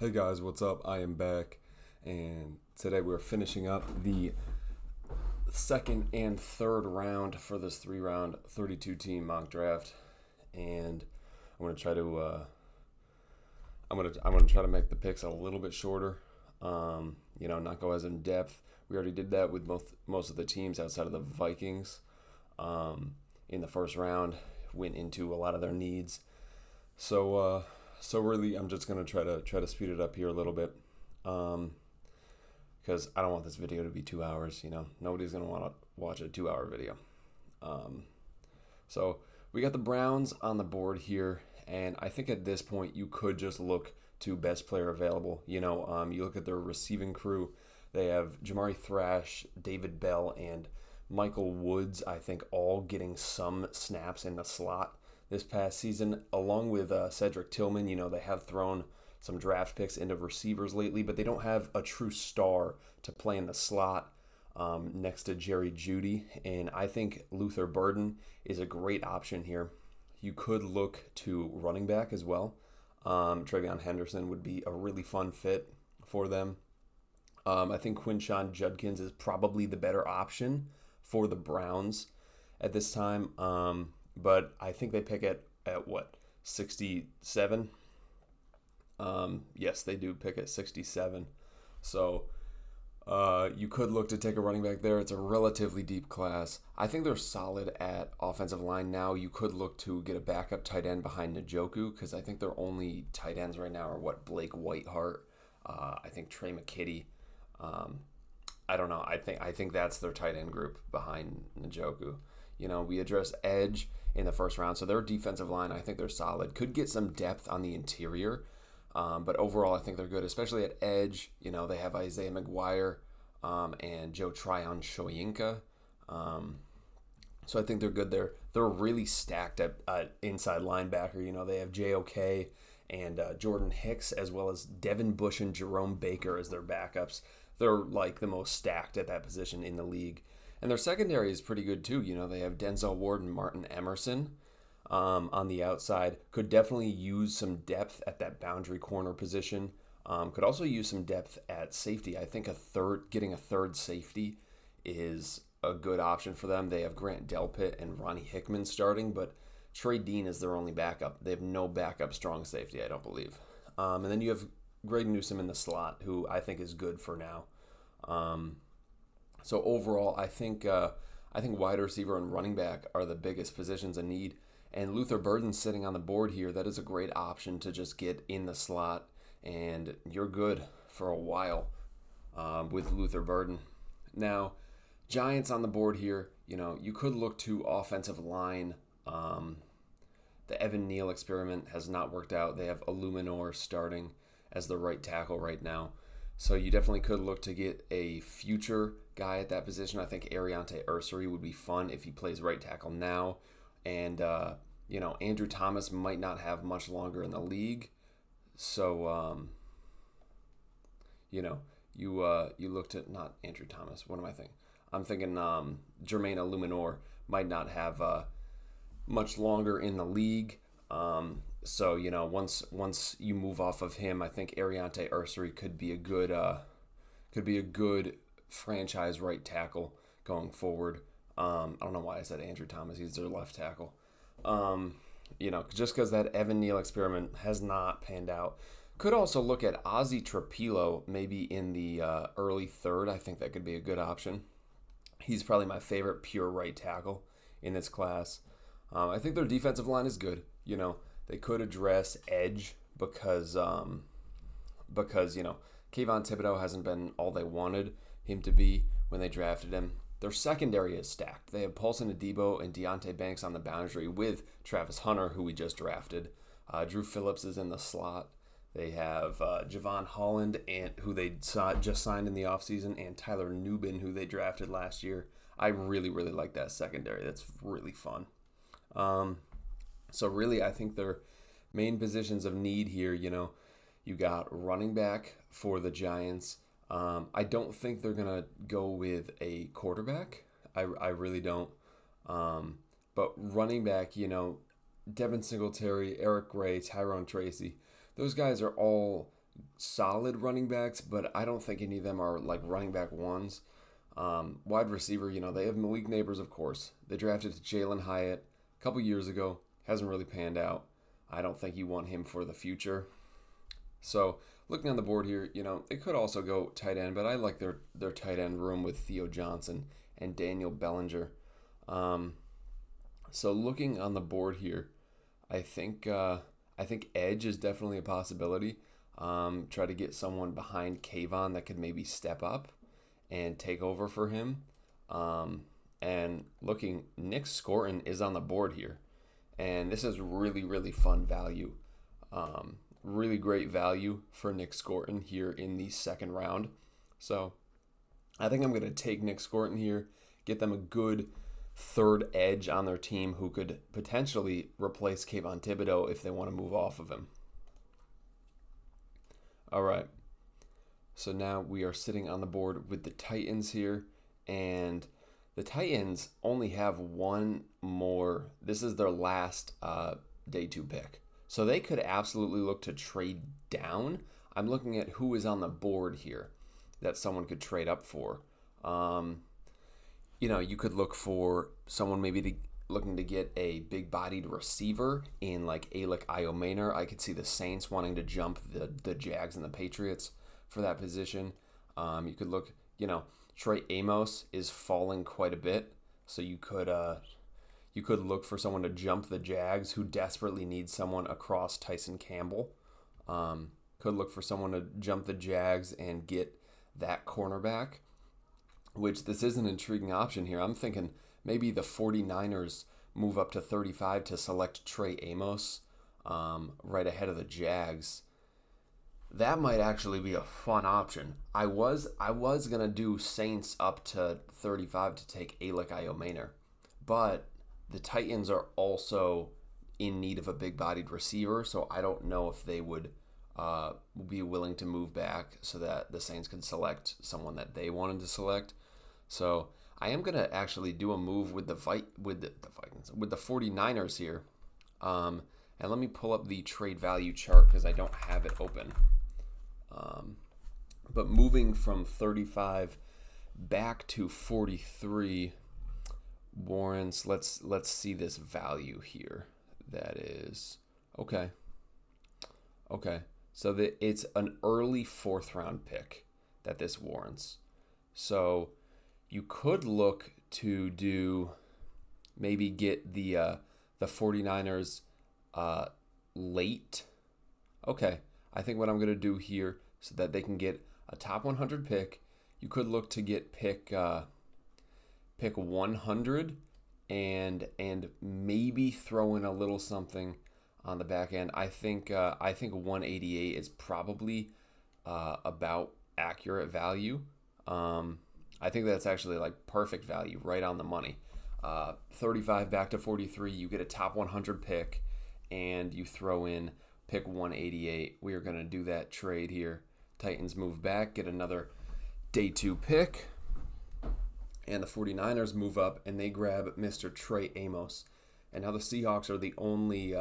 Hey guys, what's up? I am back, and today we're finishing up the second and third round for this 3 round 32 team mock draft, and I'm gonna try to I'm gonna try to make the picks a little bit shorter. Not go as in depth. We already did that with most of the teams outside of the Vikings. In the first round, went into a lot of their needs. So really, I'm just gonna try to speed it up here a little bit, because I don't want this video to be 2 hours. Nobody's gonna want to watch a 2 hour video. Um, so we got the Browns on the board here, and I think at this point you could just look to best player available. You look at their receiving crew. They have Jamari Thrash, David Bell, and Michael Woods. I think all getting some snaps in the slot this past season, along with Cedric Tillman. They have thrown some draft picks into receivers lately, but they don't have a true star to play in the slot next to Jerry Jeudy. And I think Luther Burden is a great option here. You could look to running back as well. Travion Henderson would be a really fun fit for them. I think Quinshon Judkins is probably the better option for the Browns at this time. But I think they pick at what, 67? Yes, they do pick at 67. So you could look to take a running back there. It's a relatively deep class. I think they're solid at offensive line now. You could look to get a backup tight end behind Njoku, because I think their only tight ends right now are Blake Whiteheart. I think Trey McKitty. I don't know. I think that's their tight end group behind Njoku. We address edge in the first round, so their defensive line, I think they're solid. Could get some depth on the interior, but overall, I think they're good, especially at edge. They have Isaiah McGuire and Joe Tryon-Shoyinka. So I think they're good there. They're really stacked at inside linebacker. They have JOK and Jordan Hicks, as well as Devin Bush and Jerome Baker as their backups. They're like the most stacked at that position in the league. And their secondary is pretty good too. They have Denzel Ward and Martin Emerson on the outside. Could definitely use some depth at that boundary corner position. Could also use some depth at safety. I think getting a third safety is a good option for them. They have Grant Delpit and Ronnie Hickman starting, but Trey Dean is their only backup. They have no backup strong safety, I don't believe. And then you have Greg Newsome in the slot, who I think is good for now. So overall, I think wide receiver and running back are the biggest positions in need. And Luther Burden sitting on the board here, that is a great option to just get in the slot, and you're good for a while with Luther Burden. Now, Giants on the board here, you could look to offensive line. The Evan Neal experiment has not worked out. They have Illuminor starting as the right tackle right now. So you definitely could look to get a future guy at that position. I think Ariante Ursary would be fun if he plays right tackle now. And, Andrew Thomas might not have much longer in the league. So, you looked at, not Andrew Thomas. What am I thinking? I'm thinking Jermaine Illuminor might not have much longer in the league. So once you move off of him, I think Ariante Ursary could be a good franchise right tackle going forward. I don't know why I said Andrew Thomas. He's their left tackle. Just because that Evan Neal experiment has not panned out. Could also look at Ozzy Trapilo maybe in the early third. I think that could be a good option. He's probably my favorite pure right tackle in this class. I think their defensive line is good. They could address edge because Kayvon Thibodeau hasn't been all they wanted him to be when they drafted him. Their secondary is stacked. They have Paulson Adebo and Deonte Banks on the boundary with Travis Hunter, who we just drafted. Drew Phillips is in the slot. They have Javon Holland, who they just signed in the offseason, and Tyler Nubin, who they drafted last year. I really, really like that secondary. That's really fun. So really, I think their main positions of need here, you got running back for the Giants. I don't think they're going to go with a quarterback. I really don't. But running back, Devin Singletary, Eric Gray, Tyrone Tracy, those guys are all solid running backs, but I don't think any of them are like running back ones. Wide receiver, they have Malik Neighbors, of course. They drafted Jalen Hyatt a couple years ago. Hasn't really panned out. I don't think you want him for the future. So looking on the board here, it could also go tight end, but I like their tight end room with Theo Johnson and Daniel Bellinger. So looking on the board here, I think edge is definitely a possibility. Try to get someone behind Kayvon that could maybe step up and take over for him. And looking, Nick Scorton is on the board here. And this is really, really fun value. Really great value for Nick Scorton here in the second round. So I think I'm going to take Nick Scorton here, get them a good third edge on their team who could potentially replace Kayvon Thibodeaux if they want to move off of him. All right. So now we are sitting on the board with the Titans here, and the Titans only have one more. This is their last day 2 pick. So they could absolutely look to trade down. I'm looking at who is on the board here that someone could trade up for. You could look for someone maybe looking to get a big-bodied receiver in like Alec Iomaner. I could see the Saints wanting to jump the Jags and the Patriots for that position. You could look, Trey Amos is falling quite a bit, so you could look for someone to jump the Jags who desperately need someone across Tyson Campbell. Could look for someone to jump the Jags and get that cornerback, which this is an intriguing option here. I'm thinking maybe the 49ers move up to 35 to select Trey Amos right ahead of the Jags. That might actually be a fun option. I was going to do Saints up to 35 to take Alec Iomaner, but the Titans are also in need of a big-bodied receiver, so I don't know if they would be willing to move back so that the Saints can select someone that they wanted to select. So I am going to actually do a move with the 49ers here. And let me pull up the trade value chart because I don't have it open. But moving from 35 back to 43 warrants, let's see this value here. That is okay. So it's an early 4th round pick that this warrants. So you could look to do maybe get the 49ers late. Okay, I think what I'm going to do here so that they can get a top 100 pick, you could look to get pick 100 and maybe throw in a little something on the back end. I think 188 is probably about accurate value. I think that's actually like perfect value, right on the money. 35 back to 43, you get a top 100 pick, and you throw in pick 188. We are going to do that trade here. Titans move back, get another day 2 pick, and the 49ers move up, and they grab Mr. Trey Amos. And now the Seahawks are the only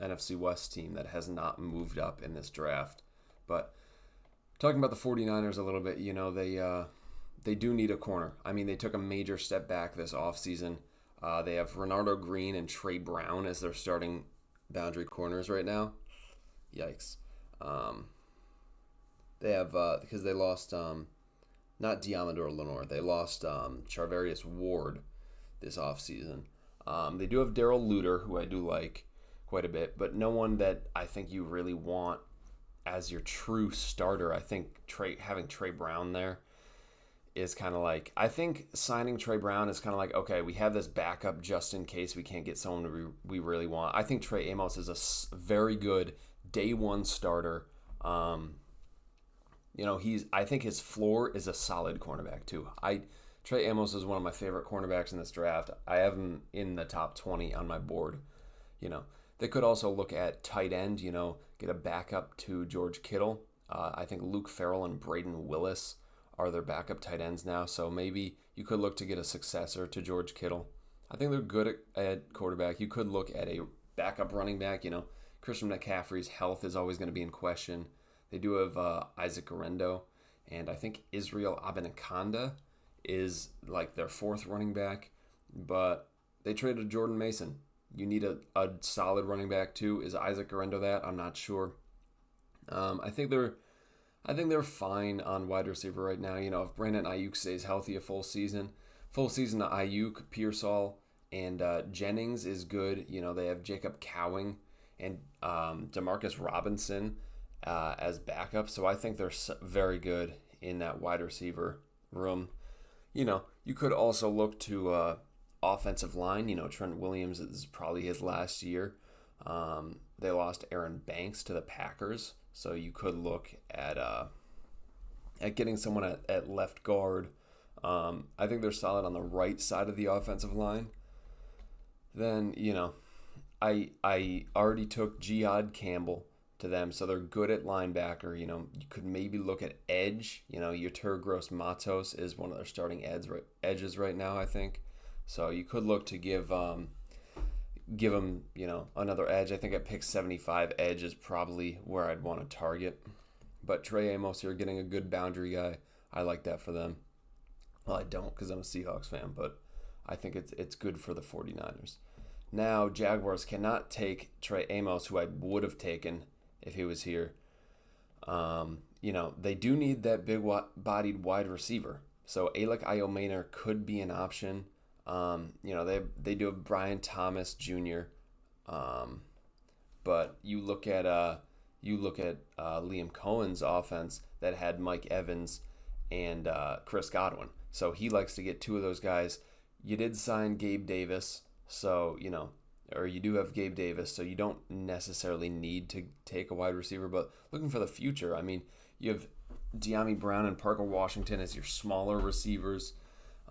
NFC West team that has not moved up in this draft. But talking about the 49ers a little bit, they do need a corner. I mean, they took a major step back this offseason. They have Renardo Green and Trey Brown as their starting boundary corners right now. Yikes. They have, because they lost, not Diamador Lenore, they lost Charvarius Ward this offseason. They do have Darrell Luter, who I do like quite a bit, but no one that I think you really want as your true starter. I think having Trey Brown there is kind of like, I think signing Trey Brown is kind of like, okay, we have this backup just in case we can't get someone we really want. I think Trey Amos is a very good day 1 starter. I think his floor is a solid cornerback too. Trey Amos is one of my favorite cornerbacks in this draft. I have him in the top 20 on my board. They could also look at tight end, get a backup to George Kittle. I think Luke Farrell and Braden Willis are their backup tight ends now, so maybe you could look to get a successor to George Kittle. I think they're good at quarterback. You could look at a backup running back. Christian McCaffrey's health is always going to be in question. They do have Isaac Guerrero, and I think Israel Abanikanda is like their fourth running back, but they traded Jordan Mason. You need a solid running back too. Is Isaac Guerrero that? I'm not sure. I think they're fine on wide receiver right now. If Brandon Ayuk stays healthy a full season to Ayuk, Pearsall, and Jennings is good. They have Jacob Cowing and Demarcus Robinson as backup. So I think they're very good in that wide receiver room. You could also look to offensive line. Trent Williams is probably his last year. They lost Aaron Banks to the Packers, so you could look at getting someone at left guard. I think they're solid on the right side of the offensive line. Then I already took Jihad Campbell to them, so they're good at linebacker. You could maybe look at edge. Yetur Gross-Matos is one of their starting edges right now, I think. So you could look to give him, another edge. I think at pick 75, edge is probably where I'd want to target. But Trey Amos here getting a good boundary guy. I like that for them. Well, I don't because I'm a Seahawks fan, but I think it's good for the 49ers. Now, Jaguars cannot take Trey Amos, who I would have taken if he was here. They do need that big-bodied wide receiver. So Alec Iomaner could be an option. They do have Brian Thomas Jr. But you look at Liam Cohen's offense that had Mike Evans and Chris Godwin. So he likes to get two of those guys. You did sign Gabe Davis, so or you do have Gabe Davis, so you don't necessarily need to take a wide receiver. But looking for the future, you have De'Ami Brown and Parker Washington as your smaller receivers.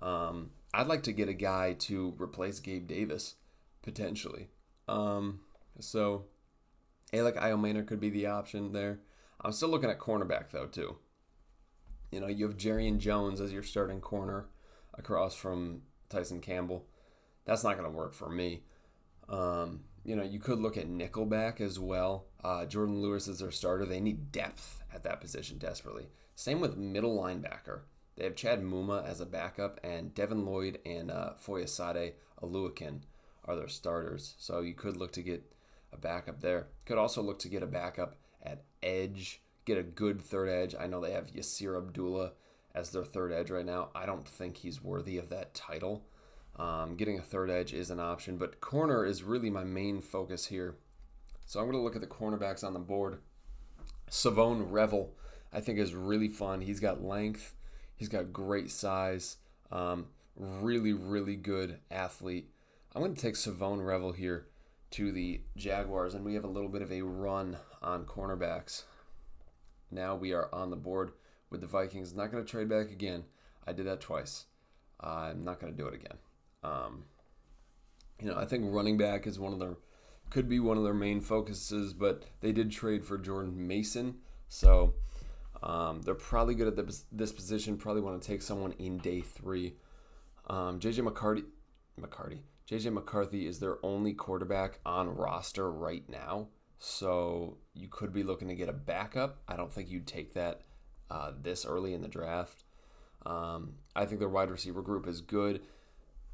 I'd like to get a guy to replace Gabe Davis, potentially. So Alec Iomaner could be the option there. I'm still looking at cornerback, though, too. You have Jarian Jones as your starting corner across from Tyson Campbell. That's not going to work for me. You could look at nickelback as well. Jordan Lewis is their starter. They need depth at that position desperately. Same with middle linebacker. They have Chad Muma as a backup, and Devin Lloyd and Foyesade Oluwakin are their starters. So you could look to get a backup there. Could also look to get a backup at edge, get a good third edge. I know they have Yasir Abdullah as their third edge right now. I don't think he's worthy of that title. Getting a third edge is an option, but corner is really my main focus here. So I'm going to look at the cornerbacks on the board. Savone Revel, I think, is really fun. He's got length. He's got great size. Really, really good athlete. I'm going to take Savone Revel here to the Jaguars, and we have a little bit of a run on cornerbacks. Now we are on the board with the Vikings. Not going to trade back again. I did that twice. I'm not going to do it again. I think running back is could be one of their main focuses, but they did trade for Jordan Mason, so they're probably good at this position. Probably want to take someone in day 3. JJ McCarthy is their only quarterback on roster right now, so you could be looking to get a backup. I don't think you'd take that this early in the draft. I think their wide receiver group is good.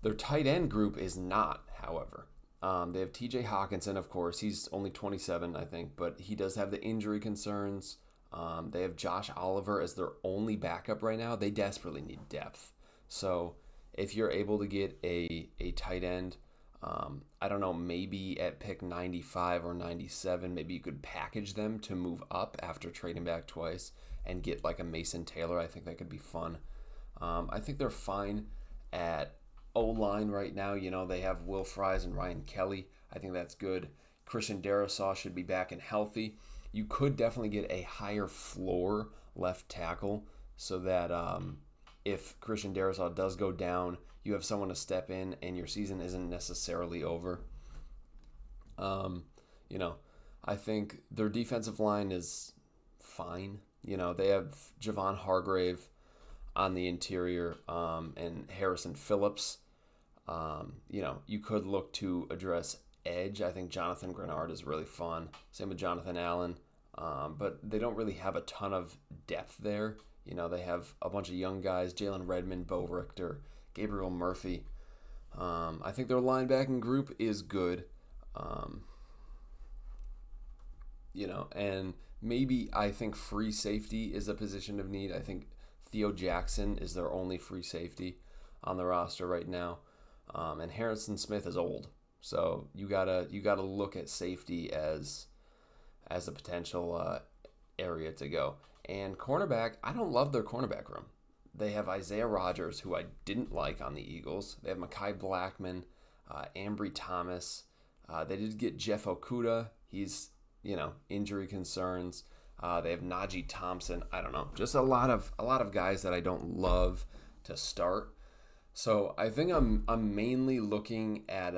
Their tight end group is not, however. They have TJ Hawkinson, of course. He's only 27, I think, but he does have the injury concerns. They have Josh Oliver as their only backup right now. They desperately need depth. So if you're able to get a tight end, I don't know, maybe at pick 95 or 97, maybe you could package them to move up after trading back twice and get like a Mason Taylor. I think that could be fun. I think they're fine at O-line right now. They have Will Fries and Ryan Kelly. I think that's good. Christian Darrisaw should be back and healthy. You could definitely get a higher floor left tackle so that if Christian Darrisaw does go down, you have someone to step in and your season isn't necessarily over. I think their defensive line is fine. They have Javon Hargrave on the interior and Harrison Phillips. You could look to address edge. I think Jonathan Grenard is really fun. Same with Jonathan Allen. But they don't really have a ton of depth there. You know, they have a bunch of young guys, Jalen Redmond, Bo Richter, Gabriel Murphy. I think their linebacking group is good. And maybe I think free safety is a position of need. I think Theo Jackson is their only free safety on the roster right now. And Harrison Smith is old. So you gotta look at safety as a potential area to go. And cornerback, I don't love their cornerback room. They have Isaiah Rodgers, who I didn't like on the Eagles. They have Mekhi Blackman, Ambry Thomas. They did get Jeff Okudah. He's, injury concerns. They have Najee Thompson. I don't know. Just a lot of guys that I don't love to start. So I think I'm mainly looking at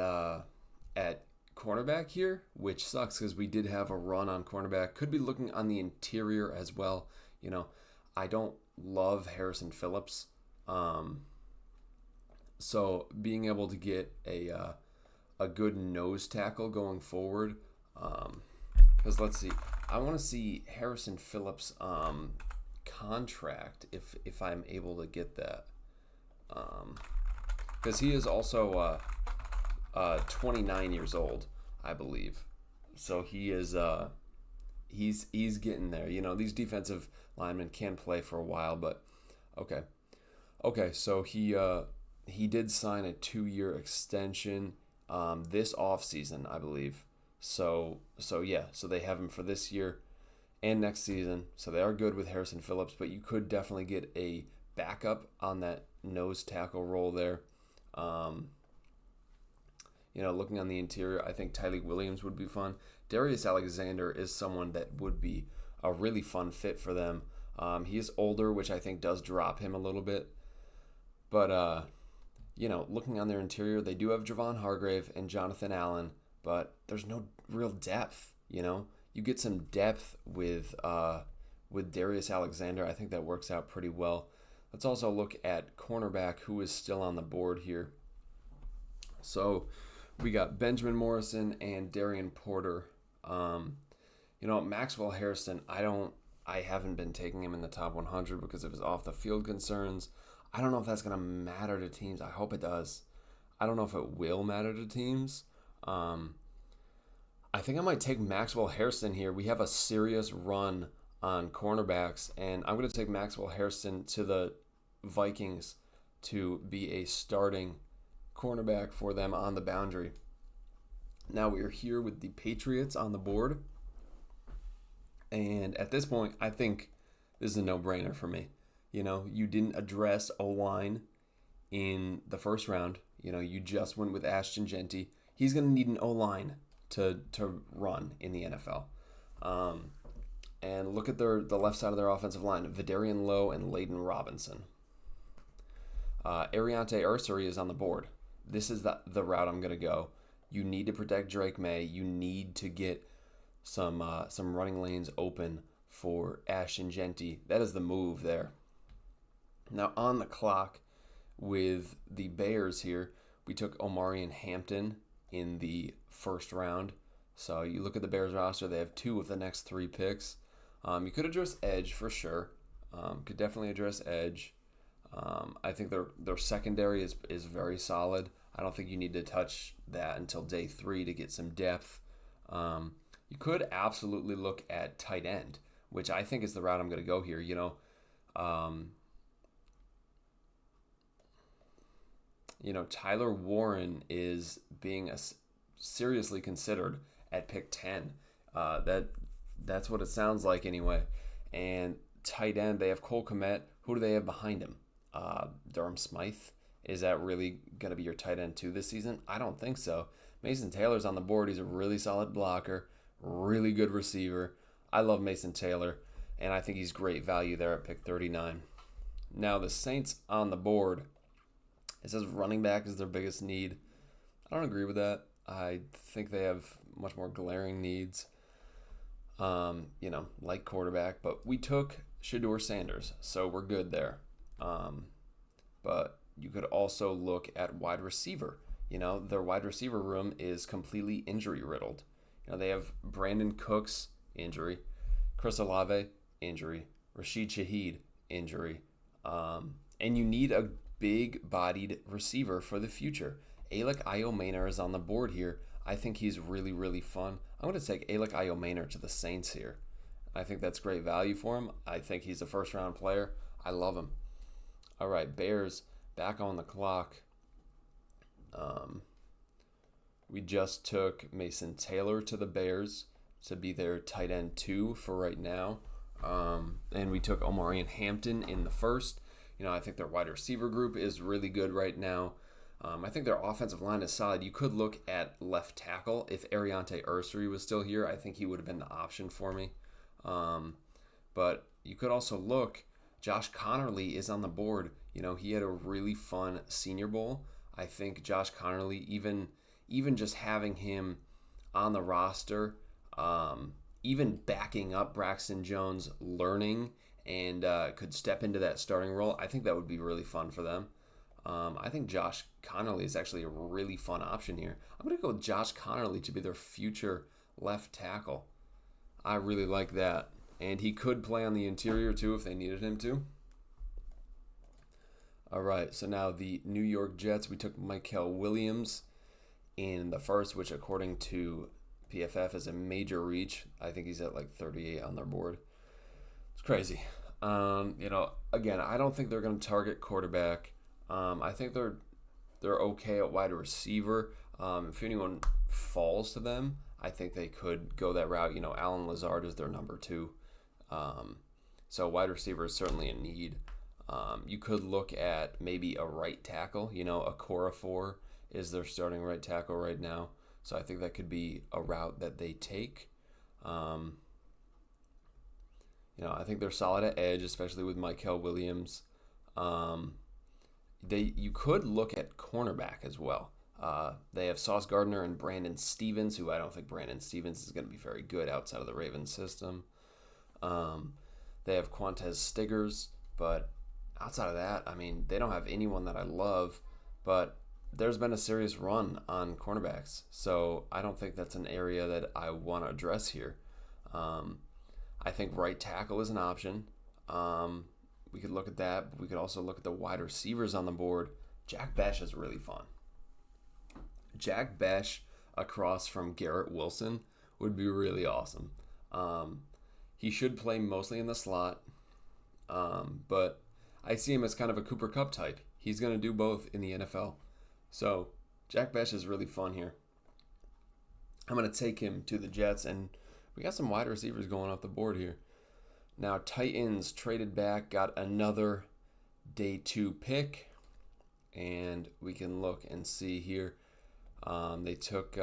cornerback here, which sucks because we did have a run on cornerback. Could be looking on the interior as well. I don't love Harrison Phillips. So being able to get a good nose tackle going forward, because let's see, I want to see Harrison Phillips contract if I'm able to get that, because he is also 29 years old, I believe. So he is he's getting there. These defensive linemen can play for a while, but okay. So he did sign a 2-year extension this offseason, I believe. So they have him for this year and next season. So they are good with Harrison Phillips, but you could definitely get a backup on that nose tackle role there. Looking on the interior, I think Tyleik Williams would be fun. Darius Alexander is someone that would be a really fun fit for them. He is older, which I think does drop him a little bit. But, looking on their interior, they do have Javon Hargrave and Jonathan Allen, but there's no real depth, You get some depth with Darius Alexander. I think that works out pretty well. Let's also look at cornerback, who is still on the board here. So we got Benjamin Morrison and Darian Porter. Maxwell Harrison, I haven't been taking him in the top 100 because of his off the field concerns. I don't know if that's going to matter to teams. I hope it does. I don't know if it will matter to teams. I think I might take Maxwell Harrison here. We have a serious run on cornerbacks, and I'm going to take Maxwell Harrison to the Vikings to be a starting cornerback for them on the boundary. Now we are here with the Patriots on the board. And at this point, I think this is a no-brainer for me. You didn't address O-line in the first round. You just went with Ashton Jeanty. He's going to need an O-line to run in the NFL. And look at the left side of their offensive line. Vidarian Lowe and Layden Robinson. Ariante Ursary is on the board. This is the route I'm going to go. You need to protect Drake May. You need to get some running lanes open for Ashton Jeanty. That is the move there. Now on the clock with the Bears here, we took Omarion Hampton in the first round. So you look at the Bears roster, they have 2 of the next 3 picks. You could address edge for sure. Could definitely address edge. I think their secondary is very solid. I don't think you need to touch that until day 3 to get some depth. You could absolutely look at tight end, which I think is the route I'm going to go here. Tyler Warren is being seriously considered at pick 10. That's what it sounds like anyway. And tight end, they have Cole Kmet. Who do they have behind him? Durham Smythe. Is that really going to be your tight end 2 this season? I don't think so. Mason Taylor's on the board. He's a really solid blocker, really good receiver. I love Mason Taylor, and I think he's great value there at pick 39. Now the Saints on the board. It says running back is their biggest need. I don't agree with that. I think they have much more glaring needs, like quarterback. But we took Shedeur Sanders, so we're good there. But you could also look at wide receiver. their wide receiver room is completely injury riddled. They have Brandon Cooks, injury, Chris Olave, injury, Rashid Shaheed, injury. And you need a big-bodied receiver for the future. Alec Iomaner is on the board here. I think he's really, really fun. I'm going to take Alec Iomaner to the Saints here. I think that's great value for him. I think he's a first-round player. I love him. All right, Bears back on the clock. We just took Mason Taylor to the Bears to be their tight end 2 for right now. And we took Omarion Hampton in the first. I think their wide receiver group is really good right now. I think their offensive line is solid. You could look at left tackle. If Ariante Ursary was still here, I think he would have been the option for me. But you could also look, Josh Conerly is on the board. He had a really fun Senior Bowl. I think Josh Conerly, even just having him on the roster, even backing up Braxton Jones, learning and could step into that starting role, I think that would be really fun for them. I think Josh Conerly is actually a really fun option here. I'm going to go with Josh Conerly to be their future left tackle. I really like that. And he could play on the interior too if they needed him to. All right, so now the New York Jets, we took Mykel Williams in the first, which according to PFF is a major reach. I think he's at like 38 on their board. It's crazy. Again, I don't think they're going to target quarterback. I think they're okay at wide receiver. If anyone falls to them, I think they could go that route. Alan Lazard is their number 2. So wide receiver is certainly a need. You could look at maybe a right tackle. Okorafor is their starting right tackle right now. So I think that could be a route that they take. I think they're solid at edge, especially with Mykel Williams. You could look at cornerback as well. They have Sauce Gardner and Brandon Stevens, who I don't think Brandon Stevens is going to be very good outside of the Ravens system. They have Quantez Stiggers, but outside of that, they don't have anyone that I love, but there's been a serious run on cornerbacks, so I don't think that's an area that I want to address here. I think right tackle is an option. We could look at that, but we could also look at the wide receivers on the board. Jack Bech is really fun. Jack Bech across from Garrett Wilson would be really awesome. He should play mostly in the slot, but I see him as kind of a Cooper Kupp type. He's going to do both in the NFL. So Jack Bech is really fun here. I'm going to take him to the Jets, and we got some wide receivers going off the board here. Now, Titans traded back, got another day 2 pick, and we can look and see here. They took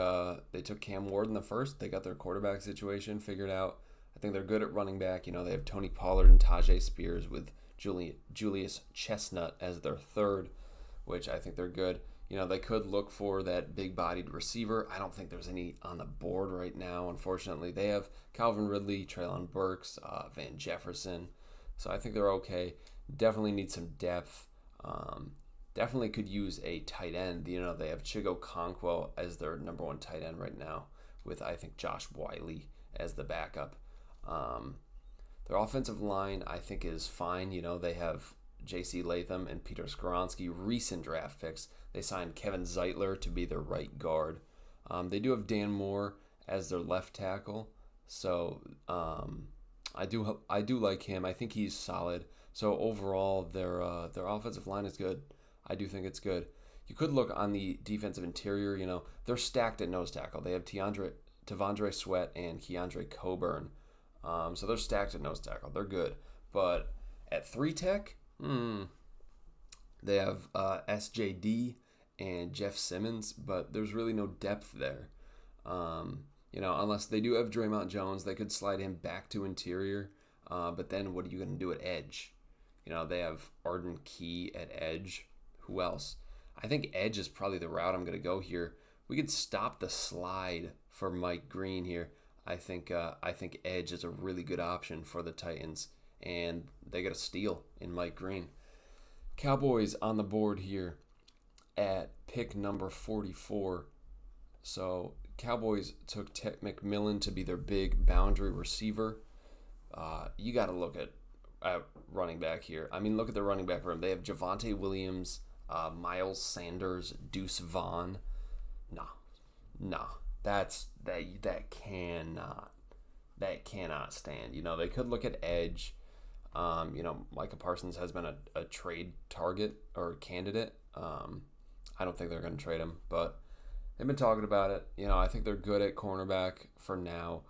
Cam Ward in the first. They got their quarterback situation figured out. I think they're good at running back. They have Tony Pollard and Tajay Spears with Julius Chestnut as their third, which I think they're good. They could look for that big-bodied receiver. I don't think there's any on the board right now, unfortunately. They have Calvin Ridley, Treylon Burks, Van Jefferson. So I think they're okay. Definitely need some depth. Definitely could use a tight end. They have Chigo Okonkwo as their number 1 tight end right now with, I think, Josh Wiley as the backup. Their offensive line, I think, is fine. They have J.C. Latham and Peter Skoronski, recent draft picks. They signed Kevin Zeitler to be their right guard. They do have Dan Moore as their left tackle, so I do like him. I think he's solid. So overall, their offensive line is good. I do think it's good. You could look on the defensive interior. They're stacked at nose tackle. They have T'Vondre Sweat and Keandre Coburn. So they're stacked at nose tackle. They're good. But at 3 tech, they have SJD and Jeff Simmons, but there's really no depth there. Unless they do have Draymond Jones, they could slide him back to interior. But then what are you going to do at edge? They have Arden Key at edge. Who else? I think edge is probably the route I'm going to go here. We could stop the slide for Mike Green here. I think edge is a really good option for the Titans, and they got a steal in Mike Green. Cowboys on the board here at pick number 44. So Cowboys took Ted McMillan to be their big boundary receiver. You got to look at running back here. I mean, look at the running back room. They have Javonte Williams, Miles Sanders, Deuce Vaughn. No, that cannot stand. They could look at edge. Micah Parsons has been a trade target or candidate. I don't think they're going to trade him, but they've been talking about it. I think they're good at cornerback for now.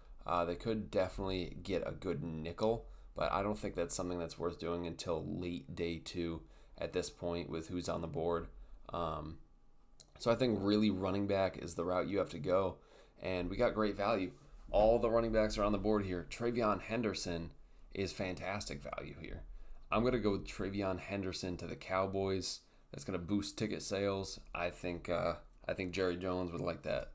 They could definitely get a good nickel, but I don't think that's something that's worth doing until late day 2 at this point with who's on the board. So I think really running back is the route you have to go, and we got great value. All the running backs are on the board here. TreVeyon Henderson is fantastic value here. I'm going to go with TreVeyon Henderson to the Cowboys. That's going to boost ticket sales. I think Jerry Jones would like that.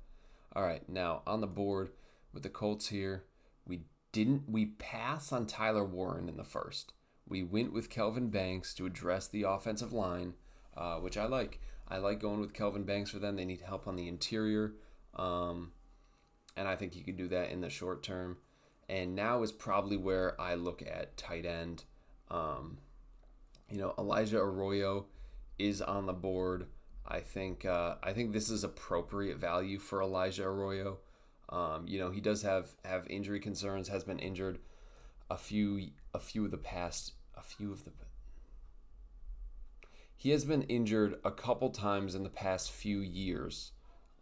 All right, now on the board with the Colts here, we pass on Tyler Warren in the first. We went with Kelvin Banks to address the offensive line, which I like. I like going with Kelvin Banks for them. They need help on the interior, and I think he can do that in the short term. And now is probably where I look at tight end. Elijah Arroyo is on the board. I think this is appropriate value for Elijah Arroyo. He does have injury concerns. Has been injured He has been injured a couple times in the past few years.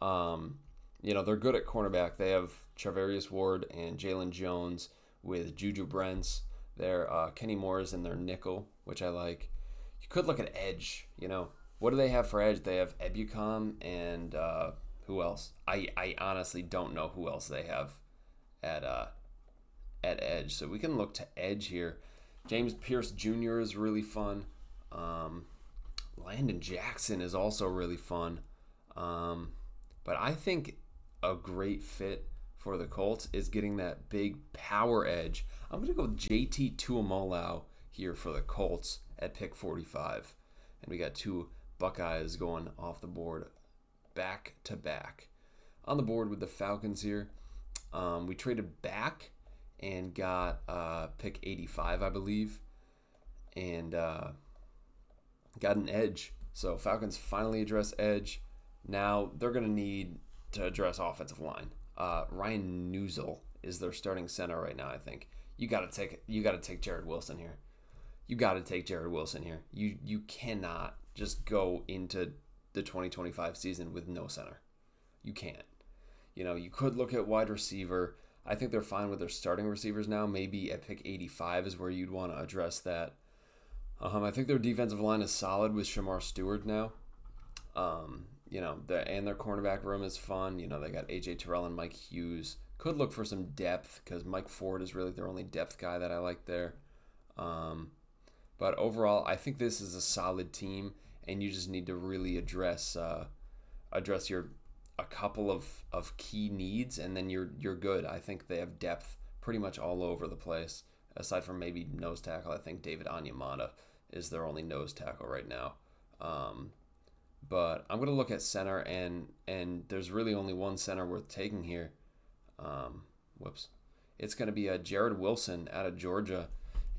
They're good at cornerback. They have Charvarius Ward and Jalen Jones with Juju Brents. Kenny Moore is in their nickel, which I like. You could look at edge. What do they have for edge? They have Ebukam and who else? I honestly don't know who else they have at edge. So we can look to edge here. James Pierce Jr. is really fun. Landon Jackson is also really fun. But I think a great fit for the Colts is getting that big power edge. I'm going to go with JT Tuimoloau here for the Colts at pick 45. And we got two Buckeyes going off the board back to back. On the board with the Falcons here, we traded back and got pick 85, I believe, and got an edge. So Falcons finally address edge. Now they're going to need to address offensive line. Ryan Neusel is their starting center right now, I think. You got to take Jared Wilson here. You cannot just go into the 2025 season with no center. You can't. You could look at wide receiver. I think they're fine with their starting receivers now. Maybe at pick 85 is where you'd want to address that. I think their defensive line is solid with Shamar Stewart now. And their cornerback room is fun. They got A.J. Terrell and Mike Hughes. Could look for some depth because Mike Ford is really their only depth guy that I like there. But overall, I think this is a solid team, and you just need to really address your a couple of key needs, and then you're good. I think they have depth pretty much all over the place. Aside from maybe nose tackle, I think David Onyemata is their only nose tackle right now. But I'm going to look at center, and there's really only one center worth taking here. It's going to be a Jared Wilson out of Georgia,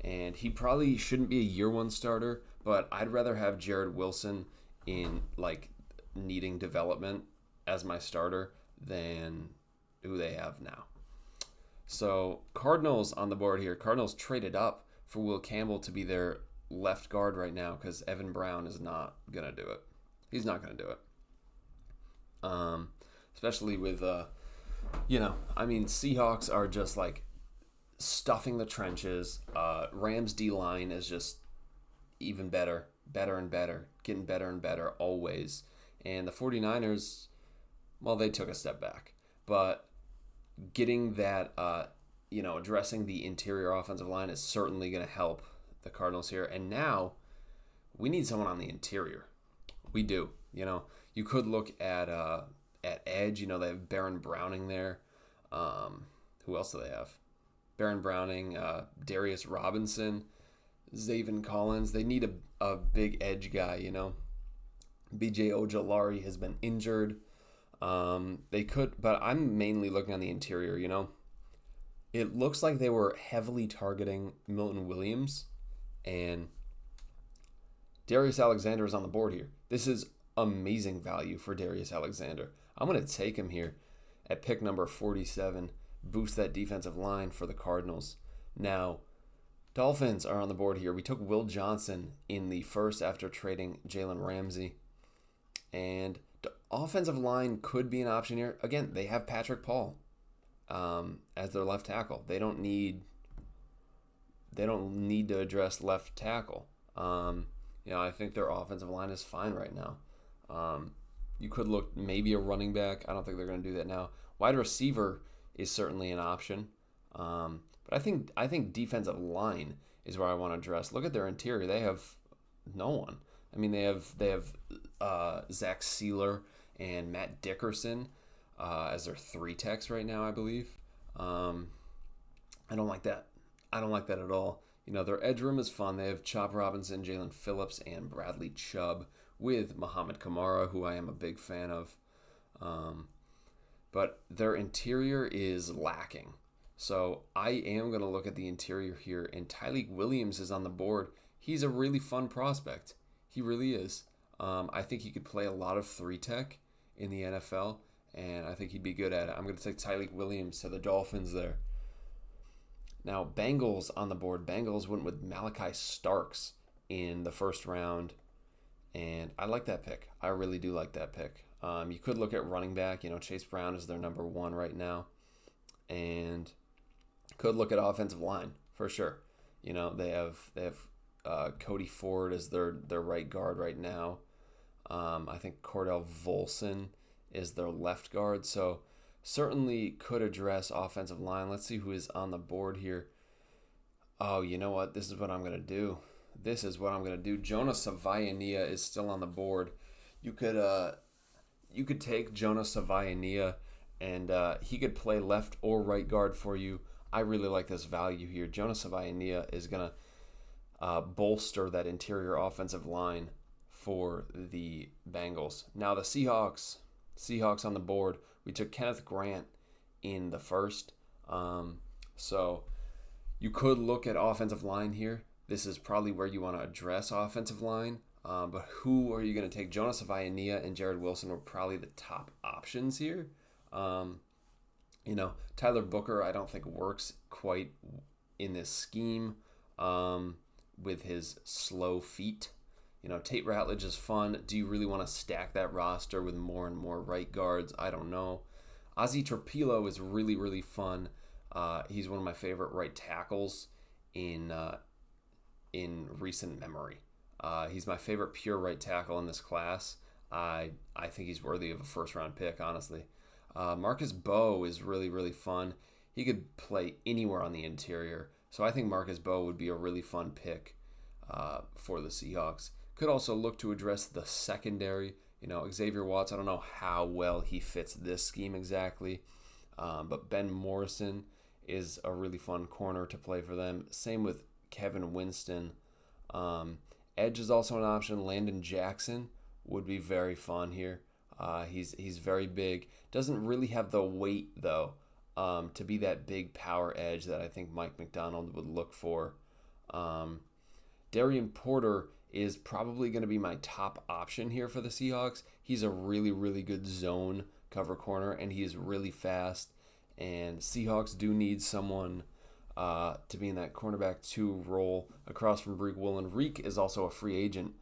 and he probably shouldn't be a year one starter, but I'd rather have Jared Wilson in needing development as my starter than who they have now. So Cardinals on the board here. Cardinals traded up for Will Campbell to be their left guard right now because Evan Brown is not going to do it. He's not going to do it. Especially with, Seahawks are just stuffing the trenches. Rams D-line is just even better and better, getting better and better always. And the 49ers, they took a step back. But getting that, addressing the interior offensive line is certainly going to help the Cardinals here. And now we need someone on the interior. We do. You could look at edge. They have Baron Browning there. Who else do they have? Baron Browning, Darius Robinson, Zaven Collins. They need a big edge guy, BJ Ojolari has been injured. They could, but I'm mainly looking on the interior, It looks like they were heavily targeting Milton Williams, and Darius Alexander is on the board here. This is amazing value for Darius Alexander. I'm going to take him here at pick number 47, boost that defensive line for the Cardinals. Now, Dolphins are on the board here. We took Will Johnson in the first after trading Jalen Ramsey. And the offensive line could be an option here. Again, they have Patrick Paul as their left tackle. They don't need to address left tackle. I think their offensive line is fine right now. You could look maybe a running back. I don't think they're going to do that now. Wide receiver is certainly an option. But I think defensive line is where I want to address. Look at their interior. They have no one. I mean, they have Zach Sealer and Matt Dickerson as their 3 techs right now, I believe. I don't like that. I don't like that at all. Their edge room is fun. They have Chop Robinson, Jalen Phillips, and Bradley Chubb with Muhammad Kamara, who I am a big fan of. But their interior is lacking. So I am going to look at the interior here, and Tyleik Williams is on the board. He's a really fun prospect. He really is. I think he could play a lot of 3-tech in the NFL, and I think he'd be good at it. I'm going to take Tyleik Williams to the Dolphins there. Now, Bengals on the board. Bengals went with Malachi Starks in the first round, and I like that pick. I really do like that pick. You could look at running back. Chase Brown is their number 1 right now, and could look at offensive line for sure. They have Cody Ford as their right guard right now. I think Cordell Volson is their left guard. So certainly could address offensive line. Let's see who is on the board here. Oh, you know what? This is what I'm going to do. Jonah Savaiania is still on the board. You could take Jonah Savaiania, and he could play left or right guard for you. I really like this value here. Jonah Savaiania is going to bolster that interior offensive line for the Bengals. Now the Seahawks on the board. We took Kenneth Grant in the first. So you could look at offensive line here. This is probably where you want to address offensive line. But who are you going to take? Jonah Savaiania and Jared Wilson were probably the top options here. Tyler Booker I don't think works quite in this scheme with his slow feet. Tate Ratledge is fun. Do you really want to stack that roster with more and more right guards? I don't know. Ozzy Torpillo is really, really fun. He's one of my favorite right tackles in recent memory. He's my favorite pure right tackle in this class. I think he's worthy of a first-round pick, honestly. Marcus Bowe is really, really fun. He could play anywhere on the interior. So I think Marcus Bowe would be a really fun pick for the Seahawks. Could also look to address the secondary. Xavier Watts, I don't know how well he fits this scheme exactly. But Ben Morrison is a really fun corner to play for them. Same with Kevin Winston. Edge is also an option. Landon Jackson would be very fun here. He's very big. Doesn't really have the weight, though, to be that big power edge that I think Mike McDonald would look for. Darian Porter is probably going to be my top option here for the Seahawks. He's a really, really good zone cover corner, and he is really fast. And Seahawks do need someone to be in that cornerback 2 role across from Reek Woolen. Reek is also a free agent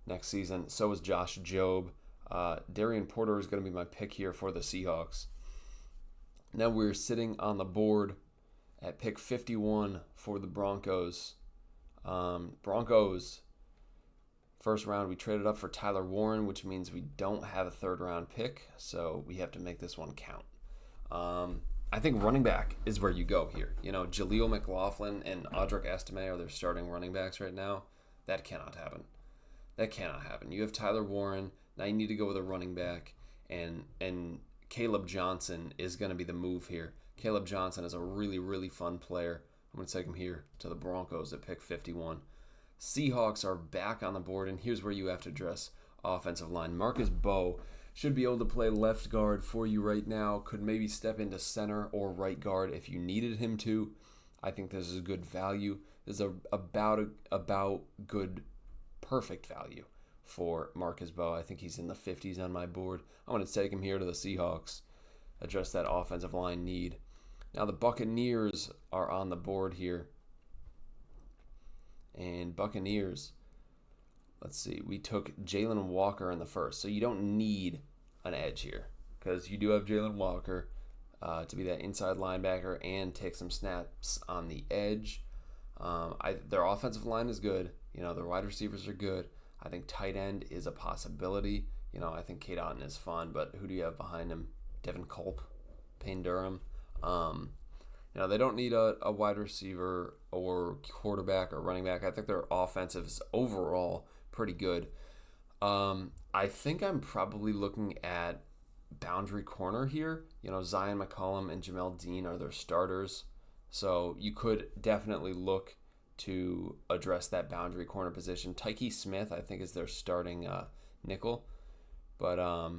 next season. So is Josh Jobe. Darian Porter is going to be my pick here for the Seahawks. Now we're sitting on the board at pick 51 for the Broncos. Broncos, first round, we traded up for Tyler Warren, which means we don't have a third-round pick, so we have to make this one count. I think running back is where you go here. Jaleel McLaughlin and Audric Estime are their starting running backs right now. That cannot happen. You have Tyler Warren. Now you need to go with a running back, and Caleb Johnson is going to be the move here. Caleb Johnson is a really, really fun player. I'm going to take him here to the Broncos at pick 51. Seahawks are back on the board, and here's where you have to address offensive line. Marcus Bowe should be able to play left guard for you right now. Could maybe step into center or right guard if you needed him to. I think this is a good value. This is about good, perfect value for Marcus Bowe. I think he's in the 50s on my board. I'm going to take him here to the Seahawks, address that offensive line need. Now the Buccaneers are on the board here. And Buccaneers, let's see, we took Jalen Walker in the first. So you don't need an edge here because you do have Jalen Walker to be that inside linebacker and take some snaps on the edge. Their offensive line is good. Their wide receivers are good. I think tight end is a possibility. I think Cade Otton is fun, but who do you have behind him? Devin Culp, Payne Durham. They don't need a wide receiver or quarterback or running back. I think their offensive is overall pretty good. I think I'm probably looking at boundary corner here. Zion McCollum and Jamel Dean are their starters. So you could definitely look to address that boundary corner position. Tyke Smith, I think, is their starting nickel. But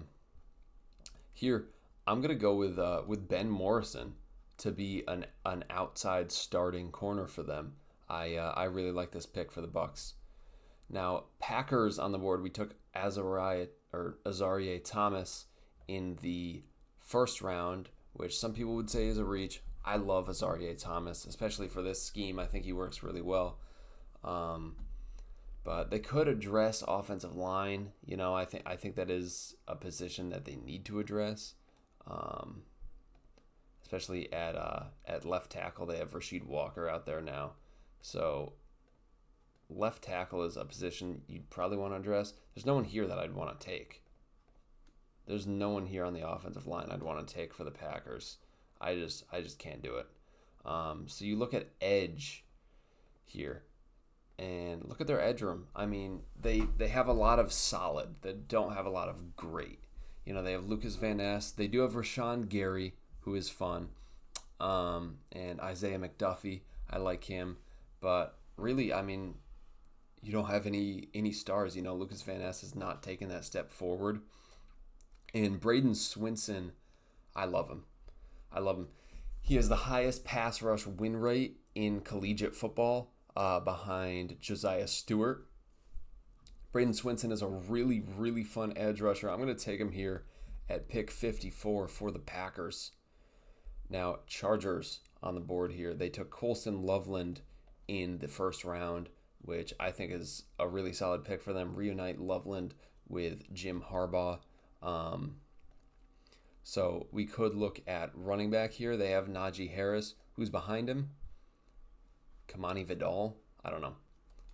here, I'm going to go with Ben Morrison to be an outside starting corner for them. I really like this pick for the Bucs. Now, Packers on the board, we took Azareye'h Thomas in the first round, which some people would say is a reach. I love Azareye'h Thomas, especially for this scheme. I think he works really well. But they could address offensive line. I think that is a position that they need to address. Especially at left tackle, they have Rasheed Walker out there now. So left tackle is a position you'd probably want to address. There's no one here that I'd want to take. There's no one here on the offensive line I'd want to take for the Packers. I just can't do it. So you look at edge here, and look at their edge room. I mean, they have a lot of solid. They don't have a lot of great. They have Lucas Van Ness. They do have Rashawn Gary, who is fun, and Isaiah McDuffie. I like him, but really, I mean, you don't have any stars. Lucas Van Ness has not taken that step forward, and Braden Swinson, I love him. He has the highest pass rush win rate in collegiate football, behind Josiah Stewart. Braden Swinson is a really, really fun edge rusher. I'm going to take him here at pick 54 for the Packers. Now, Chargers on the board here. They took Colston Loveland in the first round, which I think is a really solid pick for them. Reunite Loveland with Jim Harbaugh. So we could look at running back here. They have Najee Harris. Who's behind him? Kamani Vidal? I don't know.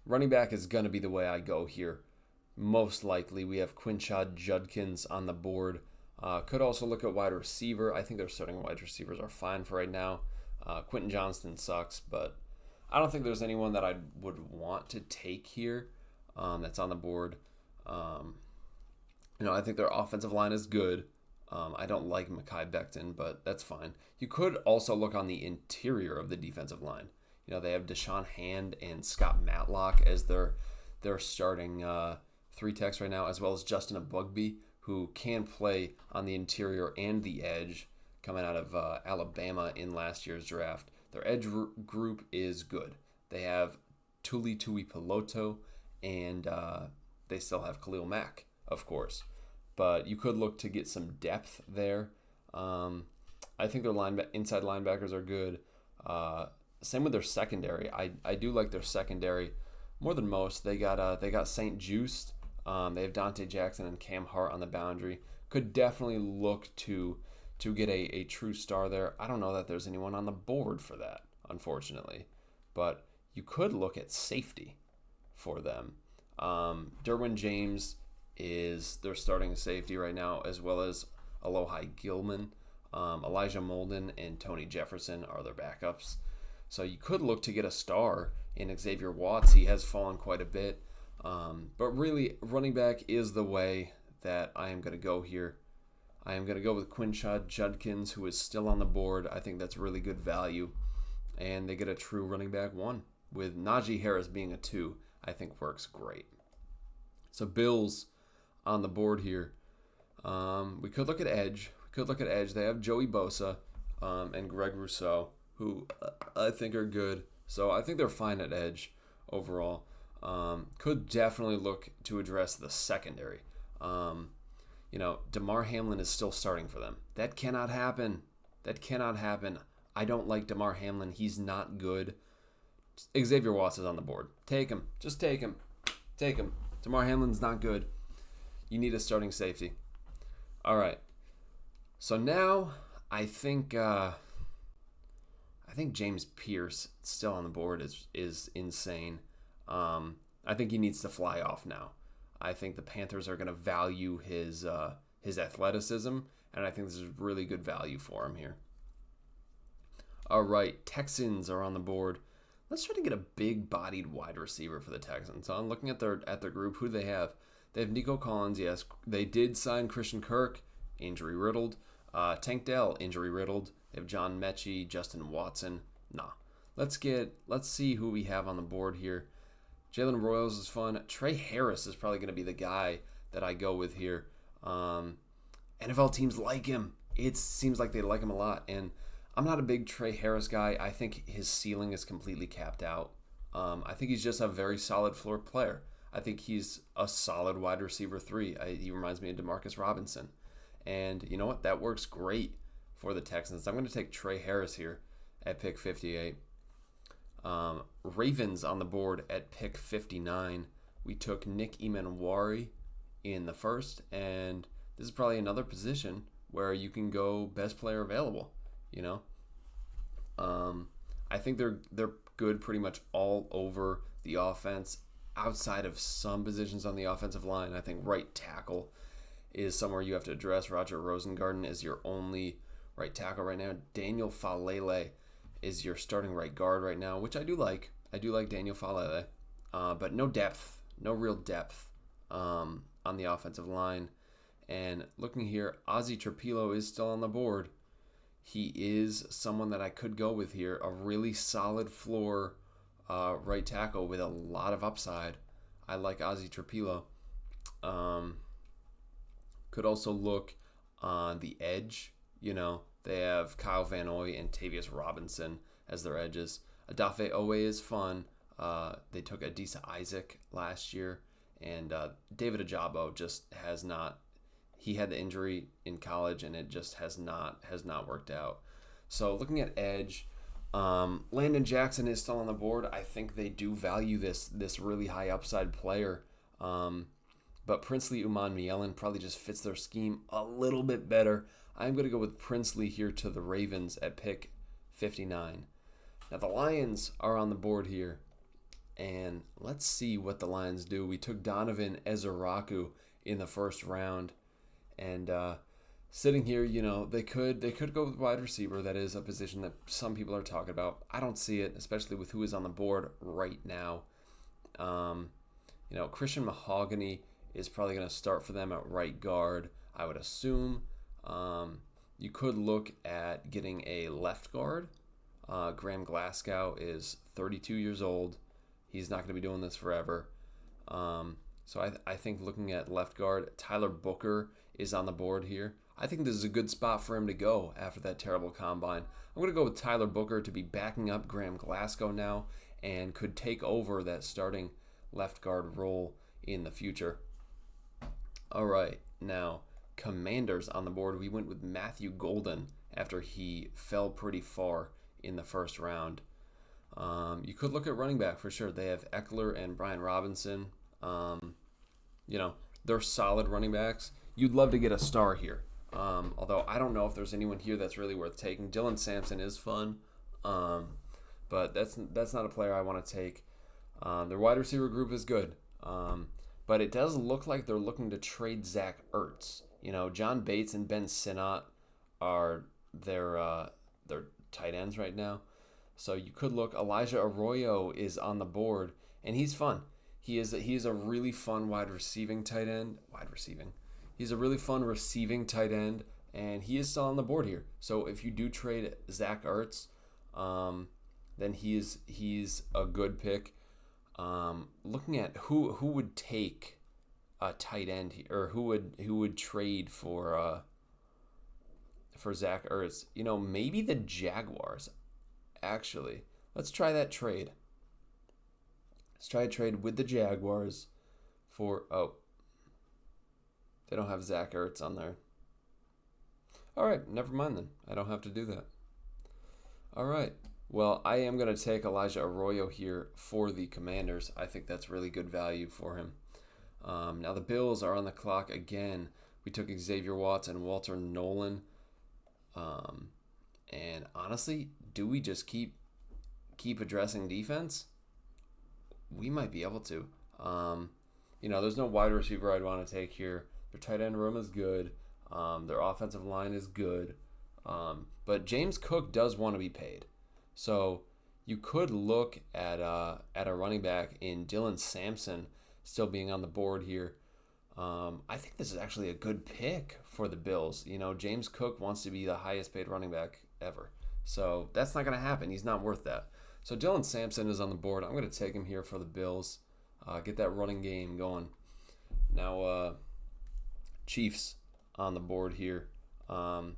Running back is going to be the way I go here. Most likely, we have Quinshad Judkins on the board. Could also look at wide receiver. I think their starting wide receivers are fine for right now. Quentin Johnston sucks, but I don't think there's anyone that I would want to take here that's on the board. I think their offensive line is good. I don't like Mekhi Becton, but that's fine. You could also look on the interior of the defensive line. They have Deshaun Hand and Scott Matlock as their starting three techs right now, as well as Justin Agbugby, who can play on the interior and the edge, coming out of Alabama in last year's draft. Their edge group is good. They have Tuli Tuipulotu, and they still have Khalil Mack, of course. But you could look to get some depth there. I think their inside linebackers are good. Same with their secondary. I do like their secondary more than most. They got St. Juste. They have Dante Jackson and Cam Hart on the boundary. Could definitely look to get a true star there. I don't know that there's anyone on the board for that, unfortunately. But you could look at safety for them. Derwin James is their starting safety right now, as well as Alohi Gilman. Elijah Molden and Tony Jefferson are their backups. So you could look to get a star in Xavier Watts. He has fallen quite a bit. But really, running back is the way that I am going to go here. I am going to go with Quinshad Judkins, who is still on the board. I think that's really good value. And they get a true running back 1. With Najee Harris being a 2, I think works great. So Bills on the board here. We could look at edge. They have Joey Bosa and Greg Rousseau, who I think are good. So I think they're fine at edge overall. Could definitely look to address the secondary. Damar Hamlin is still starting for them. That cannot happen. I don't like Damar Hamlin. He's not good. Xavier Watts is on the board. Take him. Just take him. Damar Hamlin's not good. You need a starting safety. All right. So now I think James Pierce still on the board is insane. I think he needs to fly off now. I think the Panthers are going to value his athleticism, and I think this is really good value for him here. All right, Texans are on the board. Let's try to get a big-bodied wide receiver for the Texans. So I'm looking at their group. Who do they have? They have Nico Collins. Yes, they did sign Christian Kirk, injury riddled. Tank Dell, injury riddled. They have John Mechie, Justin Watson. Nah. Let's see who we have on the board here. Jalen Royals is fun. Trey Harris is probably going to be the guy that I go with here. NFL teams like him. It seems like they like him a lot. And I'm not a big Trey Harris guy. I think his ceiling is completely capped out. I think he's just a very solid floor player. I think he's a solid wide receiver 3. He reminds me of Demarcus Robinson. And you know what? That works great for the Texans. I'm going to take Trey Harris here at pick 58. Ravens on the board at pick 59. We took Nick Emanwari in the first, and this is probably another position where you can go best player available. I think they're good pretty much all over the offense, outside of some positions on the offensive line. I think right tackle is somewhere you have to address. Roger Rosengarten is your only right tackle right now. Daniel Falele is your starting right guard right now, which I do like. I do like Daniel Falele, but no real depth on the offensive line. And looking here, Ozzy Trapilo is still on the board. He is someone that I could go with here, a really solid floor right tackle with a lot of upside. I like Ozzy Trapilo. Could also look on the edge. They have Kyle Van Noy and Tavius Robinson as their edges. Adafe Owe is fun. They took Adisa Isaac last year, and David Ajabo just has not. He had the injury in college, and it just has not worked out. So looking at edge, Landon Jackson is still on the board. I think they do value this really high upside player. But Princely Umanmielen probably just fits their scheme a little bit better. I'm going to go with Princely here to the Ravens at pick 59. Now the Lions are on the board here, and let's see what the Lions do. We took Donovan Ezeraku in the first round, and sitting here, they could go with wide receiver. That is a position that some people are talking about. I don't see it, especially with who is on the board right now. Christian Mahogany is probably going to start for them at right guard, I would assume. You could look at getting a left guard. Graham Glasgow is 32 years old. He's not going to be doing this forever. So I think looking at left guard, Tyler Booker is on the board here. I think this is a good spot for him to go after that terrible combine. I'm going to go with Tyler Booker to be backing up Graham Glasgow now and could take over that starting left guard role in the future. All right, now Commanders on the board. We went with Matthew Golden after he fell pretty far in the first round. You could look at running back for sure. They have Eckler and Brian Robinson. They're solid running backs. You'd love to get a star here. Although I don't know if there's anyone here that's really worth taking. Dylan Sampson is fun, but that's not a player I want to take. Their wide receiver group is good, but it does look like they're looking to trade Zach Ertz. John Bates and Ben Sinnott are their tight ends right now. So you could look. Elijah Arroyo is on the board, and he's fun. He is a really fun tight end. He's a really fun receiving tight end, and he is still on the board here. So if you do trade Zach Ertz, then he's a good pick. Looking at who would take a tight end here, or who would trade for Zach Ertz? Maybe the Jaguars. Actually, let's try that trade. Let's try a trade with the Jaguars for they don't have Zach Ertz on there. All right, never mind then. I don't have to do that. All right. Well, I am going to take Elijah Arroyo here for the Commanders. I think that's really good value for him. Now the Bills are on the clock again. We took Xavier Watts and Walter Nolan. And honestly, do we just keep addressing defense? We might be able to. There's no wide receiver I'd want to take here. Their tight end room is good. Their offensive line is good. But James Cook does want to be paid. So you could look at a running back in Dylan Sampson still being on the board here. I think this is actually a good pick for the Bills. James Cook wants to be the highest paid running back ever. So that's not going to happen. He's not worth that. So Dylan Sampson is on the board. I'm going to take him here for the Bills. Get that running game going. Now, Chiefs on the board here. I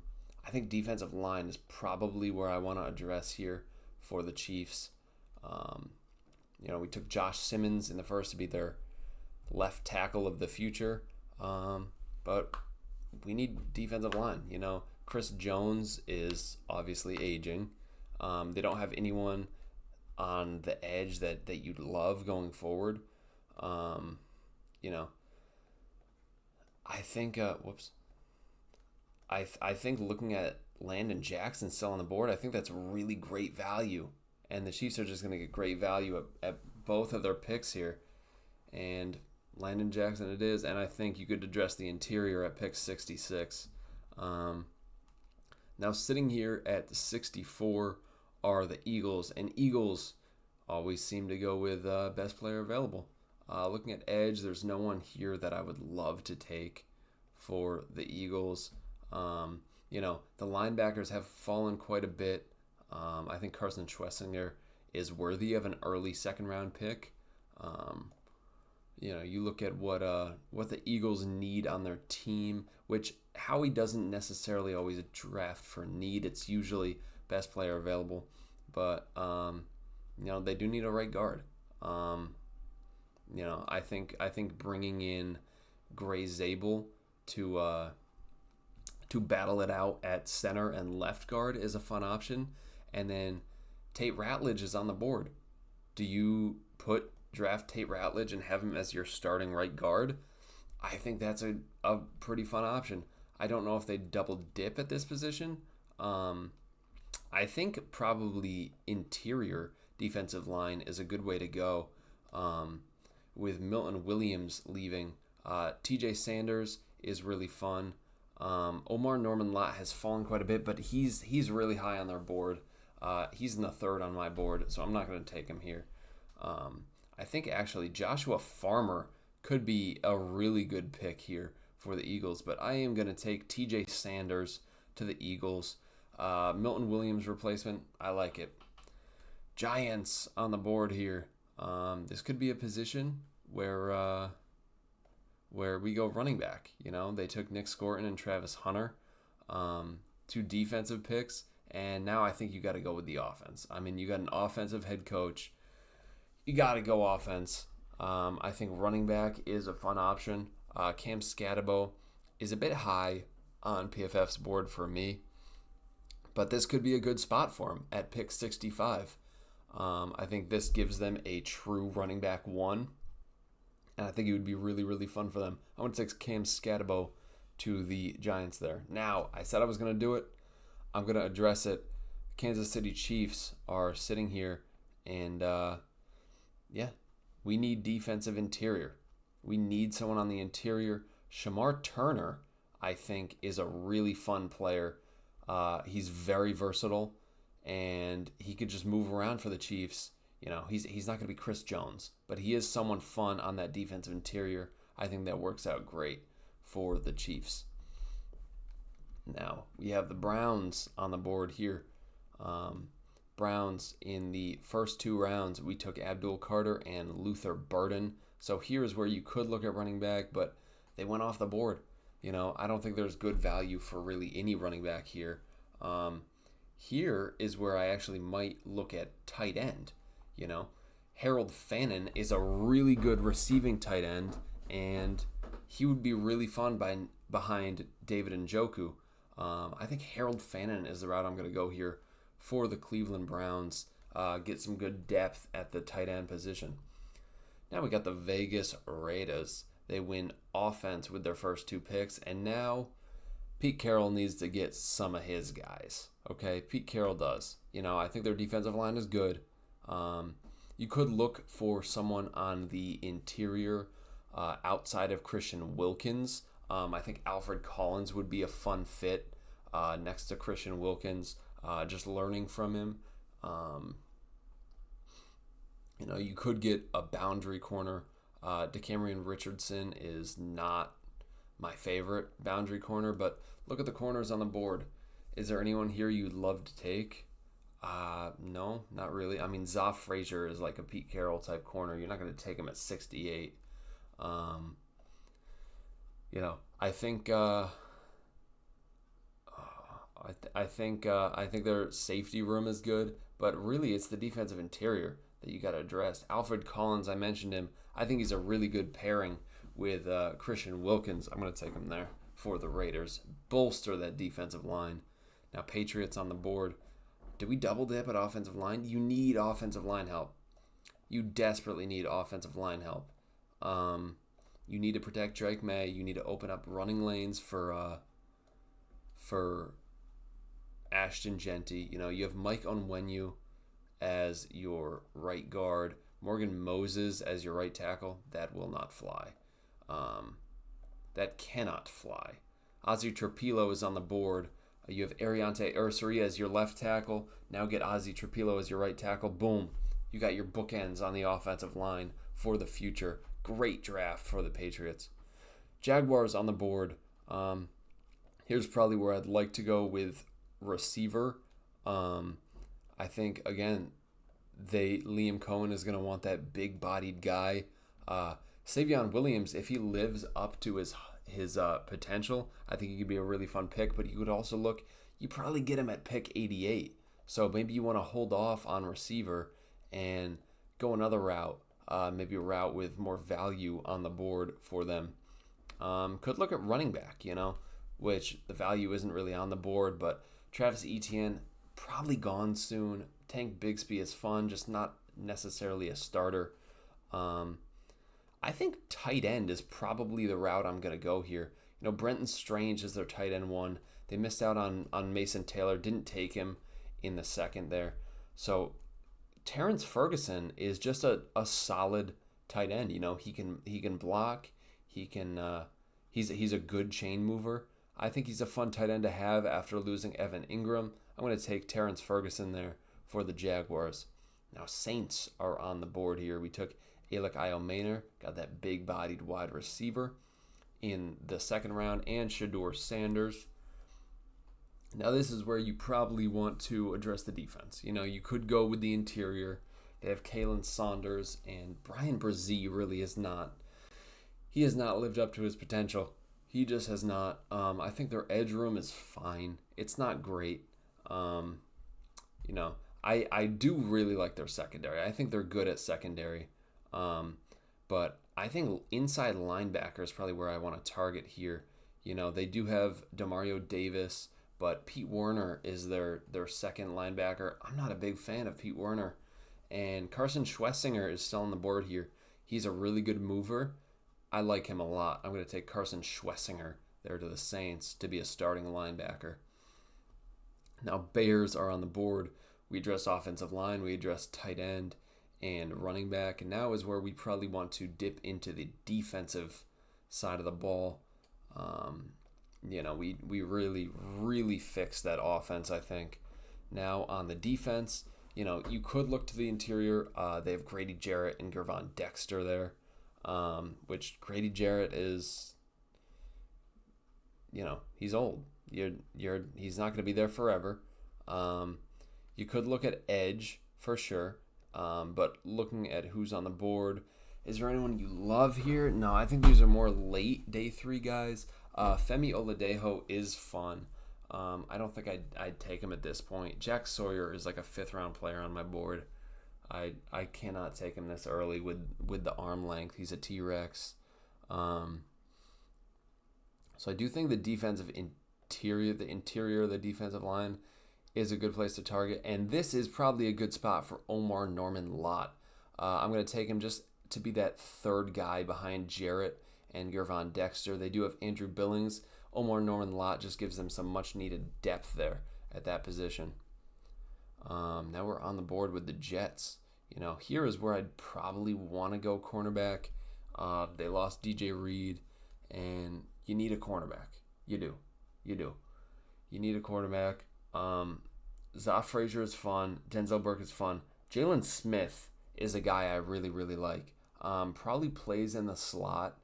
think defensive line is probably where I want to address here for the Chiefs. We took Josh Simmons in the first to be their left tackle of the future. But we need defensive line. Chris Jones is obviously aging. They don't have anyone on the edge that you'd love going forward. I think I think looking at Landon Jackson still on the board, I think that's really great value. And the Chiefs are just going to get great value at both of their picks here. And Landon Jackson it is. And I think you could address the interior at pick 66. Now sitting here at 64 are the Eagles. And Eagles always seem to go with best player available. Looking at edge, there's no one here that I would love to take for the Eagles. The linebackers have fallen quite a bit. I think Carson Schwessinger is worthy of an early second-round pick. You look at what the Eagles need on their team, which Howie doesn't necessarily always draft for need. It's usually best player available. But, they do need a right guard. I think bringing in Gray Zabel to battle it out at center and left guard is a fun option. And then Tate Ratledge is on the board. Do you draft Tate Ratledge and have him as your starting right guard? I think that's a pretty fun option. I don't know if they double dip at this position. I think probably interior defensive line is a good way to go. With Milton Williams leaving, TJ Sanders is really fun. Omar Norman Lott has fallen quite a bit, but he's really high on their board. He's in the third on my board, so I'm not going to take him here. I think actually Joshua Farmer could be a really good pick here for the Eagles, but I am going to take TJ Sanders to the Eagles. Milton Williams replacement, I like it. Giants on the board here. This could be a position where we go running back. They took Nick Scorton and Travis Hunter, two defensive picks, and now I think you got to go with the offense. I mean, you got an offensive head coach. You got to go offense. I think running back is a fun option. Cam Scatabo is a bit high on PFF's board for me, but this could be a good spot for him at pick 65. I think this gives them a true running back one, and I think it would be really, really fun for them. I want to take Cam Scatabo to the Giants there. Now, I said I was going to do it. I'm going to address it. Kansas City Chiefs are sitting here, and we need defensive interior. We need someone on the interior. Shamar Turner, I think, is a really fun player. He's very versatile, and he could just move around for the Chiefs. He's not going to be Chris Jones, but he is someone fun on that defensive interior. I think that works out great for the Chiefs. Now, we have the Browns on the board here. Browns, in the first two rounds, we took Abdul Carter and Luther Burden. So here's where you could look at running back, but they went off the board. I don't think there's good value for really any running back here. Um, Here is where I actually might look at tight end. You know, Harold Fannin is a really good receiving tight end, and he would be really fun behind David Njoku. I think Harold Fannin is the route I'm going to go here for the Cleveland Browns. Get some good depth at the tight end position. Now we got the Vegas Raiders. They win offense with their first two picks, and now Pete Carroll needs to get some of his guys. Okay, Pete Carroll does. I think their defensive line is good. You could look for someone on the interior outside of Christian Wilkins. I think Alfred Collins would be a fun fit next to Christian Wilkins, just learning from him. You could get a boundary corner. DeCamerion Richardson is not my favorite boundary corner, but look at the corners on the board. Is there anyone here you'd love to take? No, not really. I mean, Zoff Frazier is like a Pete Carroll type corner. You're not going to take him at 68. I think I think their safety room is good, but really it's the defensive interior that you got to address. Alfred Collins, I mentioned him. I think he's a really good pairing with Christian Wilkins. I'm going to take him there for the Raiders. Bolster that defensive line. Now, Patriots on the board. Do we double dip at offensive line? You need offensive line help. You desperately need offensive line help. You need to protect Drake May. You need to open up running lanes for Ashton Genty. You have Mike Onwenu as your right guard, Morgan Moses as your right tackle. That will not fly. That cannot fly. Ozzy Trapilo is on the board. You have Ariante Ursary as your left tackle. Now get Ozzy Trapilo as your right tackle. Boom. You got your bookends on the offensive line for the future. Great draft for the Patriots. Jaguars on the board. Here's probably where I'd like to go with receiver. I think, again, Liam Cohen is going to want that big-bodied guy. Savion Williams, if he lives up to his potential, I think he could be a really fun pick, but you could also you probably get him at pick 88. So maybe you want to hold off on receiver and go another route, maybe a route with more value on the board for them. Could look at running back, which the value isn't really on the board, but Travis Etienne, probably gone soon. Tank Bigsby is fun, just not necessarily a starter. I think tight end is probably the route I'm going to go here. Brenton Strange is their tight end one. They missed out on Mason Taylor, didn't take him in the second there. So Terrence Ferguson is just a solid tight end. He can block. He's a good chain mover. I think he's a fun tight end to have after losing Evan Ingram. I'm going to take Terrence Ferguson there for the Jaguars. Now Saints are on the board here. We took Alec Iomaner, got that big-bodied wide receiver in the second round, and Shedeur Sanders. Now this is where you probably want to address the defense. You could go with the interior. They have Kalen Saunders, and Brian Brzee really is not. He has not lived up to his potential. He just has not. I think their edge room is fine. It's not great. I do really like their secondary. I think they're good at secondary. But I think inside linebacker is probably where I want to target here. They do have Demario Davis, but Pete Werner is their second linebacker. I'm not a big fan of Pete Werner. And Carson Schwessinger is still on the board here. He's a really good mover. I like him a lot. I'm going to take Carson Schwessinger there to the Saints to be a starting linebacker. Now Bears are on the board. We address offensive line. We address tight end and running back. And now is where we probably want to dip into the defensive side of the ball. We really fixed that offense, I think. Now on the defense, you could look to the interior. They have Grady Jarrett and Gervon Dexter there, which Grady Jarrett is, he's old. He's not going to be there forever. You could look at edge for sure. But looking at who's on the board, Is there anyone you love here? No, I think these are more late day 3 guys. Femi Oladejo is fun. I don't think I'd take him at this point. Jack Sawyer is like a 5th round player on my board. I cannot take him this early with the arm length. He's a T-Rex. So I do think the interior of the defensive line is a good place to target. And this is probably a good spot for Omar Norman Lott. I'm going to take him just to be that 3rd guy behind Jarrett and Gervon Dexter. They do have Andrew Billings. Omar Norman Lott just gives them some much needed depth there at that position. Now we're on the board with the Jets. Here is where I'd probably want to go cornerback. They lost DJ Reed, and you need a cornerback. You do. You need a cornerback. Zoff Frazier is fun. Denzel Burke is fun. Jalen Smith is a guy I really, really like. Probably plays in the slot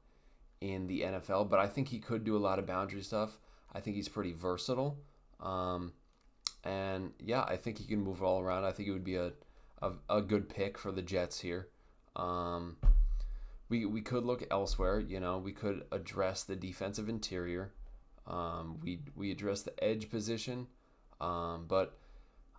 in the NFL, but I think he could do a lot of boundary stuff. I think he's pretty versatile. And yeah, I think he can move all around. I think it would be a good pick for the Jets here. We could look elsewhere. We could address the defensive interior. We address the edge position. But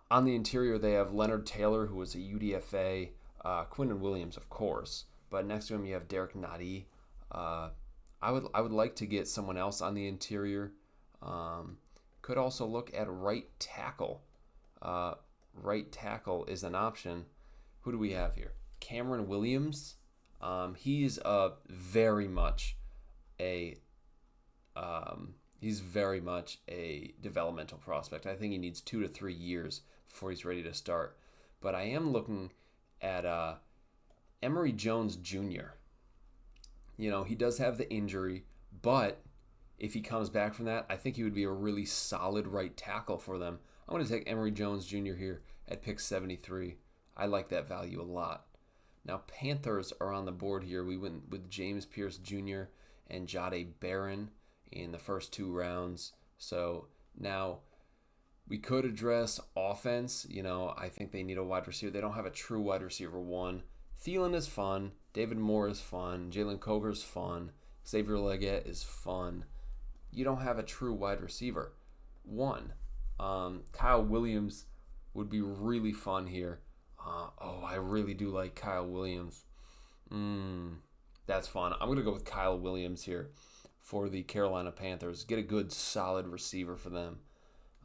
on the interior, they have Leonard Taylor, who was a UDFA, Quinnen Williams, of course. But next to him, you have Derek Nadi. I would like to get someone else on the interior. Could also look at right tackle. Right tackle is an option. Who do we have here? Cameron Williams. He's very much a developmental prospect. I think he needs 2 to 3 years before he's ready to start. But I am looking at Emory Jones Jr. He does have the injury, but if he comes back from that, I think he would be a really solid right tackle for them. I'm going to take Emory Jones Jr. here at pick 73. I like that value a lot. Now, Panthers are on the board here. We went with James Pierce Jr. and Jahdae Barron in the first 2 rounds. So now we could address offense. I think they need a wide receiver. They don't have a true wide receiver 1. Thielen is fun. David Moore is fun. Jalen Coger is fun. Xavier Legette is fun. You don't have a true wide receiver 1. Kyle Williams would be really fun here. I really do like Kyle Williams. That's fun. I'm going to go with Kyle Williams here for the Carolina Panthers. Get a good, solid receiver for them.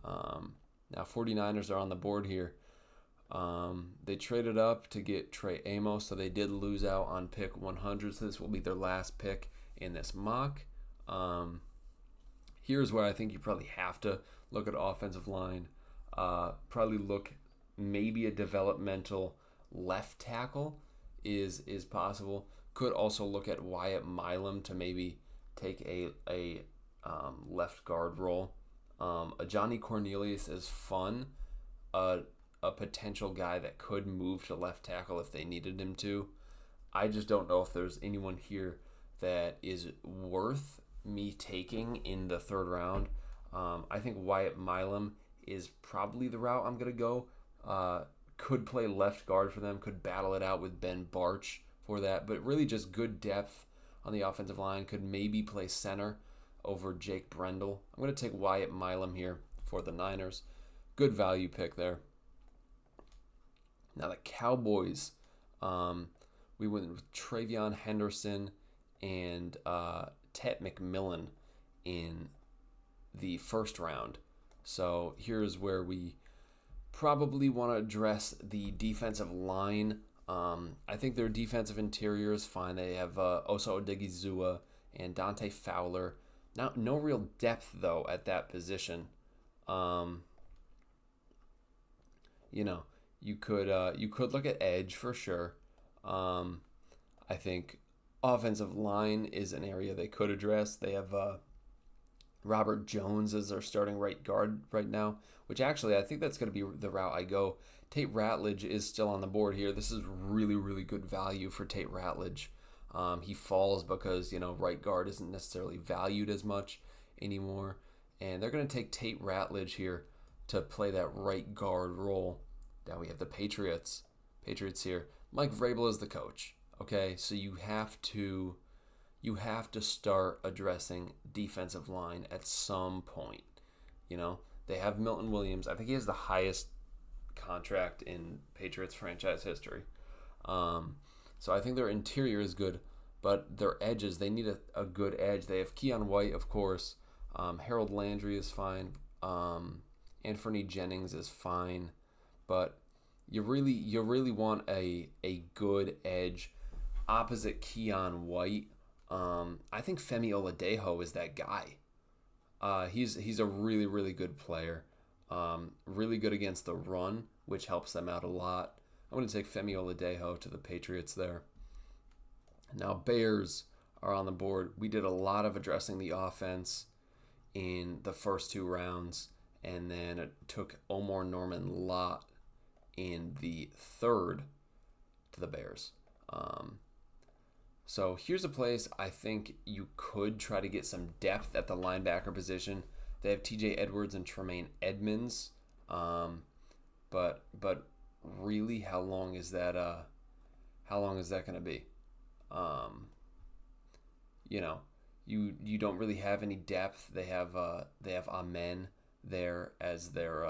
Now, 49ers are on the board here. They traded up to get Trey Amos, so they did lose out on pick 100. So this will be their last pick in this mock. Here's where I think you probably have to look at offensive line. Probably look maybe a developmental left tackle is possible. Could also look at Wyatt Milam to maybe take a left guard role. Johnny Cornelius is fun. A potential guy that could move to left tackle if they needed him to. I just don't know if there's anyone here that is worth me taking in the 3rd round. I think Wyatt Milam is probably the route I'm going to go. Could play left guard for them, could battle it out with Ben Barch for that, but really just good depth on the offensive line. Could maybe play center over Jake Brendel. I'm going to take Wyatt Milam here for the Niners. Good value pick there. Now the Cowboys, we went with Travion Henderson and Tet McMillan in the 1st round. So here's where we probably want to address the defensive line. I think their defensive interior is fine. They have Osa Odigizua and Dante Fowler. Now, no real depth, though, at that position. You could look at edge for sure. I think offensive line is an area they could address. They have Robert Jones as their starting right guard right now, which actually I think that's going to be the route I go. Tate Ratledge is still on the board here. This is really, really good value for Tate Ratledge. He falls because, right guard isn't necessarily valued as much anymore. And they're going to take Tate Ratledge here to play that right guard role. Now we have the Patriots here. Mike Vrabel is the coach. Okay, so you have to start addressing defensive line at some point. You know, they have Milton Williams. I think he has the highest contract in Patriots franchise history. Um, so I think their interior is good, but their edges, they need a good edge. They have Keon White, of course. Harold Landry is fine. Anthony Jennings is fine, but you really want a good edge opposite Keon White. I think Femi Oladejo is that guy. He's a really really good player. Really good against the run, which helps them out a lot. I'm going to take Femi Oladejo to the Patriots there. Now Bears are on the board. We did a lot of addressing the offense in the first two rounds, and then it took Omar Norman Lott in the third to the Bears. So here's a place I think you could try to get some depth at the linebacker position. They have T.J. Edwards and Tremaine Edmonds, but really, how long is that? How long is that going to be? You know, you don't really have any depth. They have Amen there as their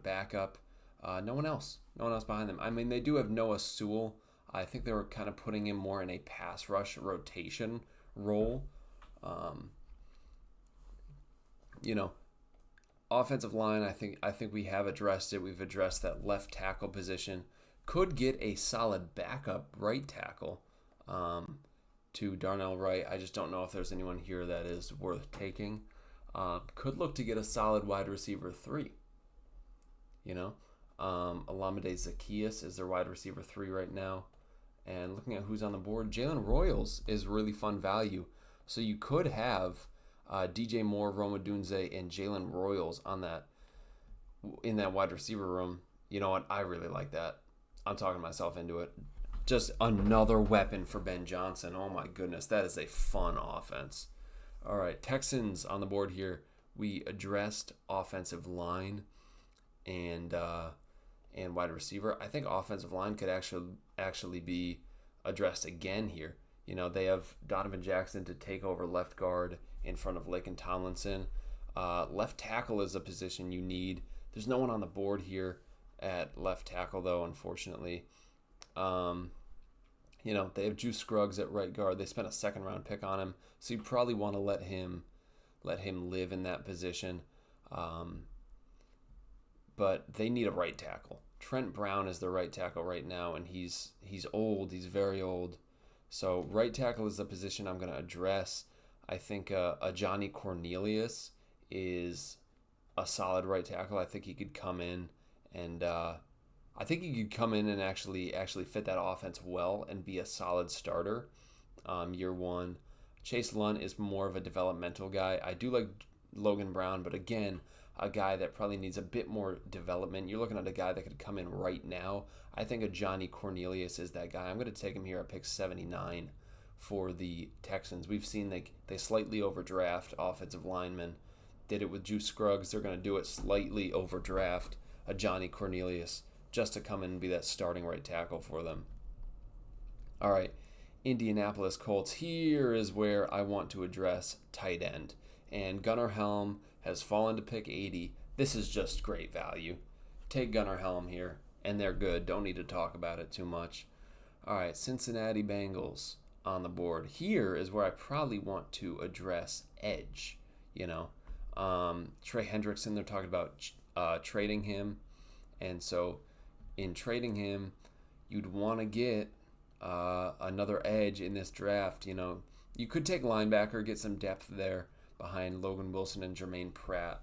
backup. No one else behind them. I mean, they do have Noah Sewell. I think they were kind of putting him more in a pass rush rotation role. You know, offensive line, I think we have addressed it. We've addressed that left tackle position. Could get a solid backup right tackle to Darnell Wright. I just don't know if there's anyone here that is worth taking. Could look to get a solid wide receiver 3. You know, Olamide Zaccheaus is their wide receiver 3 right now. And looking at who's on the board, Jalen Royals is really fun value. So you could have DJ Moore, Rome Odunze, and Jalen Royals in that wide receiver room. You know what? I really like that. I'm talking myself into it. Just another weapon for Ben Johnson. Oh my goodness, that is a fun offense. All right, Texans on the board here. We addressed offensive line and wide receiver. I think offensive line could actually be addressed again here. You know, they have Donovan Jackson to take over left guard in front of Laken Tomlinson. Left tackle is a position you need. There's no one on the board here at left tackle, though, unfortunately. You know, they have Juice Scruggs at right guard. They spent a second-round pick on him, so you probably want to let him live in that position. But they need a right tackle. Trent Brown is the right tackle right now, and he's old. He's very old. So right tackle is the position I'm going to address. I think a Johnny Cornelius is a solid right tackle. I think he could come in and actually fit that offense well and be a solid starter year one. Chase Lunt is more of a developmental guy. I do like Logan Brown, but again, a guy that probably needs a bit more development. You're looking at a guy that could come in right now. I think a Johnny Cornelius is that guy. I'm going to take him here at pick 79 for the Texans. We've seen they slightly overdraft offensive linemen. Did it with Juice Scruggs. They're going to do it slightly overdraft a Johnny Cornelius just to come in and be that starting right tackle for them. All right, Indianapolis Colts. Here is where I want to address tight end. And Gunnar Helm has fallen to pick 80. This is just great value. Take Gunnar Helm here, and they're good. Don't need to talk about it too much. All right, Cincinnati Bengals on the board. Here is where I probably want to address edge. You know, Trey Hendrickson, they're talking about trading him. And so in trading him, you'd want to get another edge in this draft. You know, you could take linebacker, get some depth there behind Logan Wilson and Jermaine Pratt.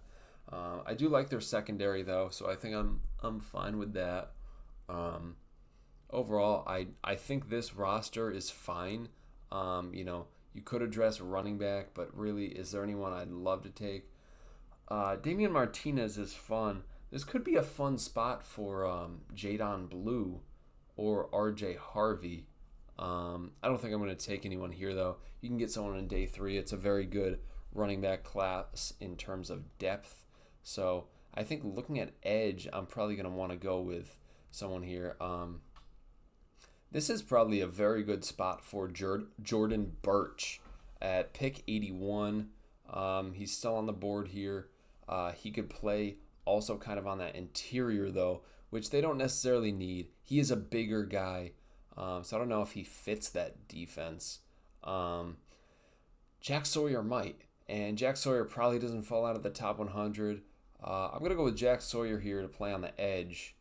I do like their secondary though, so I think I'm fine with that. Overall, I think this roster is fine. You know, you could address running back, but really, is there anyone I'd love to take? Damian Martinez is fun. This could be a fun spot for Jadon Blue or RJ Harvey. I don't think I'm going to take anyone here, though. You can get someone in day 3. It's a very good running back class in terms of depth. So I think looking at edge, I'm probably going to want to go with someone here. This is probably a very good spot for Jordan Birch at pick 81. He's still on the board here. He could play also kind of on that interior, though, which they don't necessarily need. He is a bigger guy, so I don't know if he fits that defense. Jack Sawyer might, and Jack Sawyer probably doesn't fall out of the top 100. I'm going to go with Jack Sawyer here to play on the edge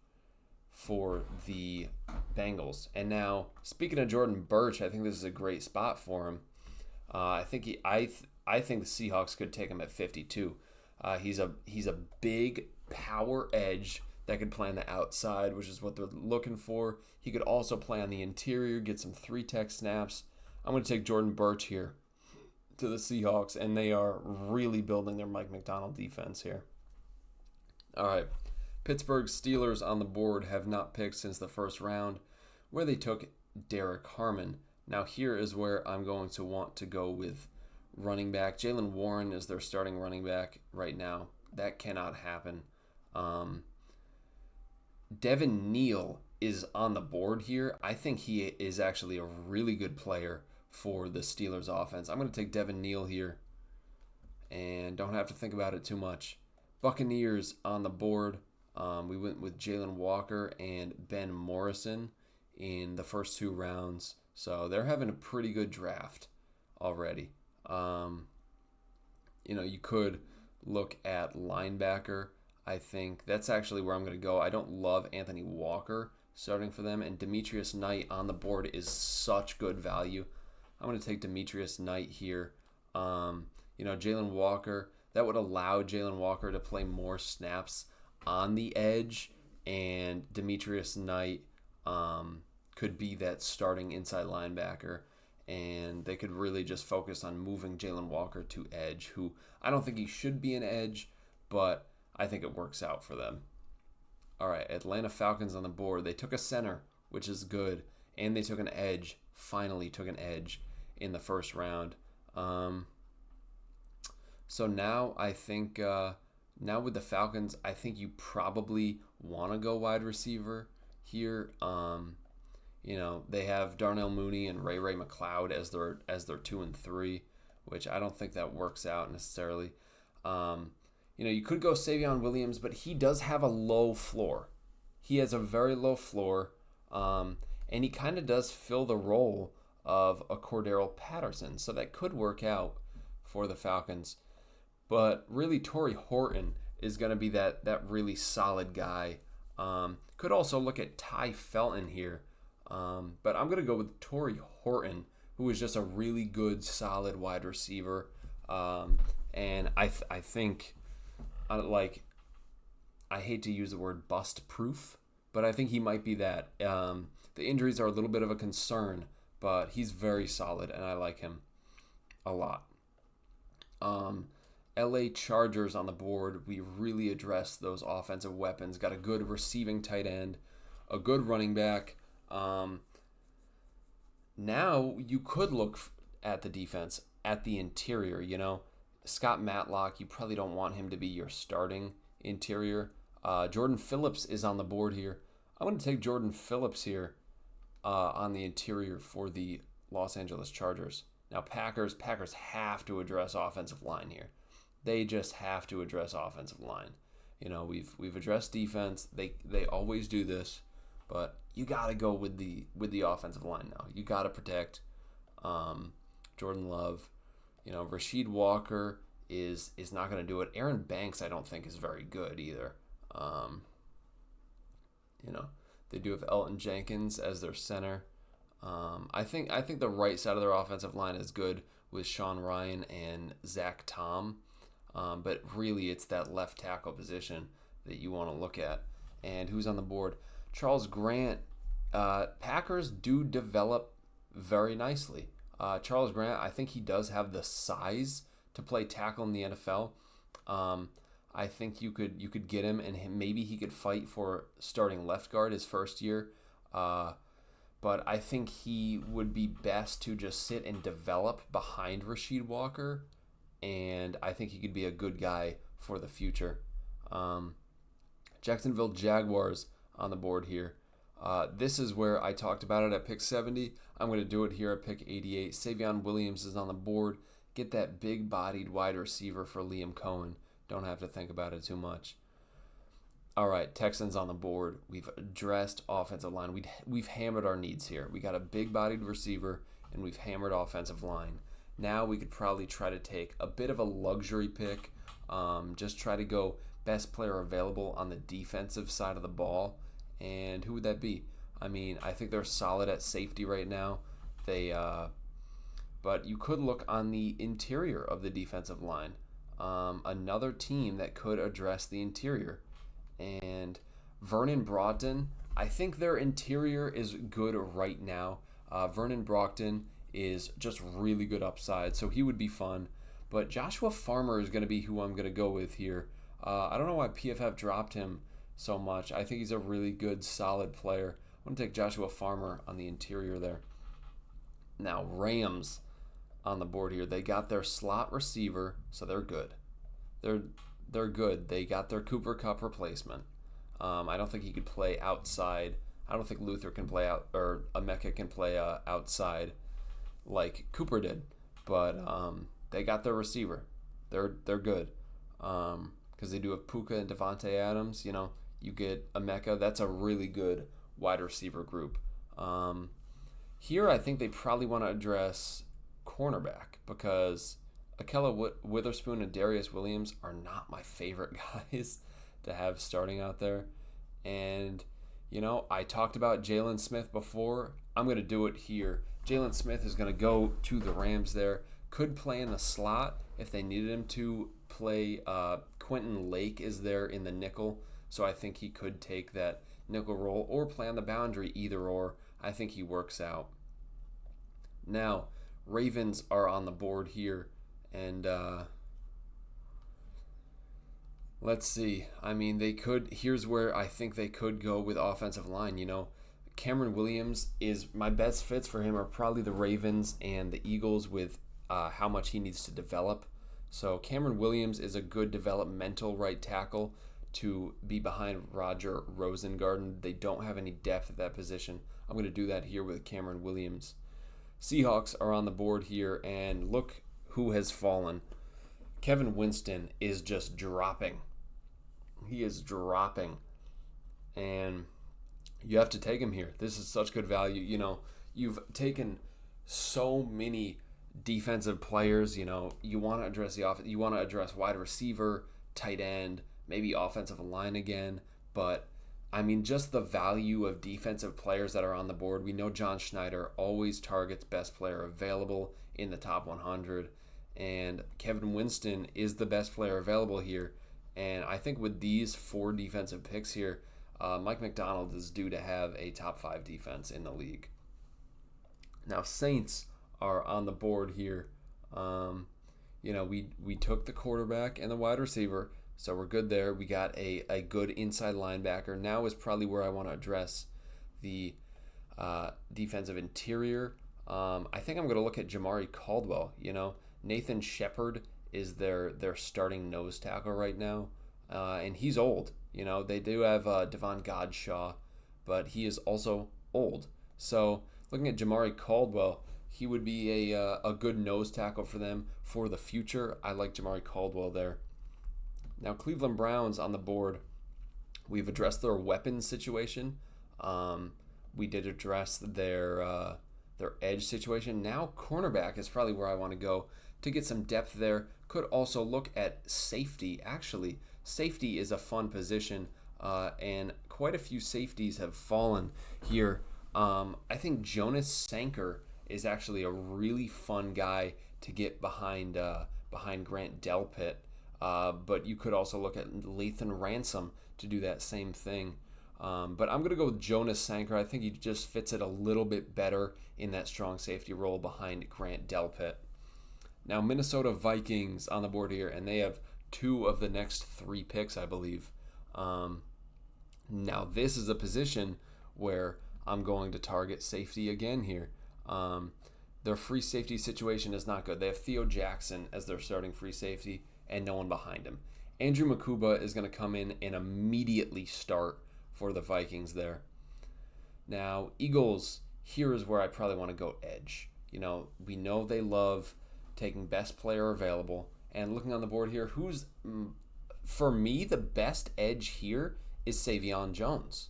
for the Bengals. And now, speaking of Jordan Birch, I think this is a great spot for him. I think I think the Seahawks could take him at 52. He's a big power edge that could play on the outside, which is what they're looking for. He could also play on the interior, get some 3-tech snaps. I'm going to take Jordan Birch here to the Seahawks, and they are really building their Mike Macdonald defense here. All right. Pittsburgh Steelers on the board have not picked since the first round, where they took Derek Harmon. Now here is where I'm going to want to go with running back. Jaylen Warren is their starting running back right now. That cannot happen. Devin Neal is on the board here. I think he is actually a really good player for the Steelers offense. I'm going to take Devin Neal here and don't have to think about it too much. Buccaneers on the board. We went with Jalen Walker and Ben Morrison in the first 2 rounds. So they're having a pretty good draft already. You could look at linebacker. I think that's actually where I'm going to go. I don't love Anthony Walker starting for them, and Demetrius Knight on the board is such good value. I'm going to take Demetrius Knight here. Jalen Walker, that would allow Jalen Walker to play more snaps on the edge, and Demetrius Knight could be that starting inside linebacker, and they could really just focus on moving Jalen Walker to edge, who I don't think he should be an edge, but I think it works out for them. All right, Atlanta Falcons on the board. They took a center, which is good, and they took an edge, finally took an edge in the first round. So now I think, now with the Falcons, I think you probably want to go wide receiver here. They have Darnell Mooney and Ray McCloud as their 2 and 3, which I don't think that works out necessarily. You could go Savion Williams, but he does have a low floor. He has a very low floor, and he kind of does fill the role of a Cordero Patterson, so that could work out for the Falcons. But really, Torrey Horton is going to be that really solid guy. Could also look at Ty Felton here, but I'm going to go with Torrey Horton, who is just a really good, solid wide receiver. And I think, I hate to use the word bust proof, but I think he might be that. The injuries are a little bit of a concern, but he's very solid, and I like him a lot. LA Chargers on the board. We really addressed those offensive weapons. Got a good receiving tight end, a good running back. Now you could look at the defense, at the interior. Scott Matlock, you probably don't want him to be your starting interior. Jordan Phillips is on the board here. I'm going to take Jordan Phillips here on the interior for the Los Angeles Chargers. Now Packers have to address offensive line here. They just have to address offensive line. We've addressed defense. They always do this, but you got to go with the offensive line now. You got to protect Jordan Love. Rasheed Walker is not going to do it. Aaron Banks, I don't think, is very good either. They do have Elton Jenkins as their center. I think the right side of their offensive line is good with Sean Ryan and Zach Tom. But really, it's that left tackle position that you want to look at. And who's on the board? Charles Grant. Packers do develop very nicely. Charles Grant, I think he does have the size to play tackle in the NFL. I think you could get him, and maybe he could fight for starting left guard his first year. But I think he would be best to just sit and develop behind Rasheed Walker, and I think he could be a good guy for the future. Jacksonville Jaguars on the board here. This is where I talked about it at pick 70. I'm going to do it here at pick 88. Savion Williams is on the board. Get that big-bodied wide receiver for Liam Cohen. Don't have to think about it too much. All right, Texans on the board. We've addressed offensive line. We've hammered our needs here. We got a big-bodied receiver, and we've hammered offensive line. Now we could probably try to take a bit of a luxury pick. Just try to go best player available on the defensive side of the ball. And who would that be? I mean, I think they're solid at safety right now. But you could look on the interior of the defensive line. Another team that could address the interior. And Vernon Brogdon, I think their interior is good right now. Vernon Brogdon is just really good upside, so he would be fun. But Joshua Farmer is going to be who I'm going to go with here. I don't know why PFF dropped him so much. I think he's a really good, solid player. I'm going to take Joshua Farmer on the interior there. Now, Rams on the board here. They got their slot receiver, so they're good. They're good. They got their Cooper Kupp replacement. I don't think he could play outside. I don't think Luther can play out, or Emeka can play outside like Cooper did. But they got their receiver. They're good. Because they do have Puka and Devontae Adams. You know, you get Emeka. That's a really good wide receiver group. Here, I think they probably want to address cornerback because Akella Witherspoon and Darius Williams are not my favorite guys to have starting out there. And, you know, I talked about Jalen Smith before. I'm going to do it here. Jalen Smith is going to go to the Rams there. Could play in the slot if they needed him to play. Quentin Lake is there in the nickel, so I think he could take that nickel role or play on the boundary, either or. I think he works out. Now, Ravens are on the board here, and let's see. I mean, they could. Here's where I think they could go with offensive line. You know, Cameron Williams is my best fits for him are probably the Ravens and the Eagles with how much he needs to develop. So Cameron Williams is a good developmental right tackle to be behind Roger Rosengarten. They don't have any depth at that position. I'm going to do that here with Cameron Williams. Seahawks are on the board here, and look who has fallen. Kevin Winston is just dropping. He is dropping. And you have to take him here. This is such good value. You know, you've taken so many defensive players. You know, you want to address the offense. You want to address wide receiver, tight end, maybe offensive line again. But I mean, just the value of defensive players that are on the board. We know John Schneider always targets best player available in the top 100, and Kevin Winston is the best player available here. And I think with these 4 defensive picks here, Mike McDonald is due to have a top 5 defense in the league. Now, Saints are on the board here. You know, we took the quarterback and the wide receiver, so we're good there. We got a good inside linebacker. Now is probably where I want to address the defensive interior. I think I'm going to look at Jamari Caldwell. You know, Nathan Shepard is their starting nose tackle right now, and he's old. You know, they do have Devon Godshaw, but he is also old. So looking at Jamari Caldwell, he would be a good nose tackle for them for the future. I like Jamari Caldwell there. Now, Cleveland Browns on the board. We've addressed their weapons situation. We did address their edge situation. Now, cornerback is probably where I want to go to get some depth there. Could also look at safety. Actually, safety is a fun position, and quite a few safeties have fallen here. I think Jonas Sanker is actually a really fun guy to get behind Grant Delpit. But you could also look at Lathan Ransom to do that same thing. But I'm going to go with Jonas Sanker. I think he just fits it a little bit better in that strong safety role behind Grant Delpit. Now, Minnesota Vikings on the board here, and they have 2 of the next 3 picks, I believe. Now, this is a position where I'm going to target safety again here. Their free safety situation is not good. They have Theo Jackson as their starting free safety and no one behind him. Andrew Makuba is going to come in and immediately start for the Vikings there. Now, Eagles, here is where I probably want to go edge. We know they love taking best player available. And looking on the board here, for me, the best edge here is Savion Jones.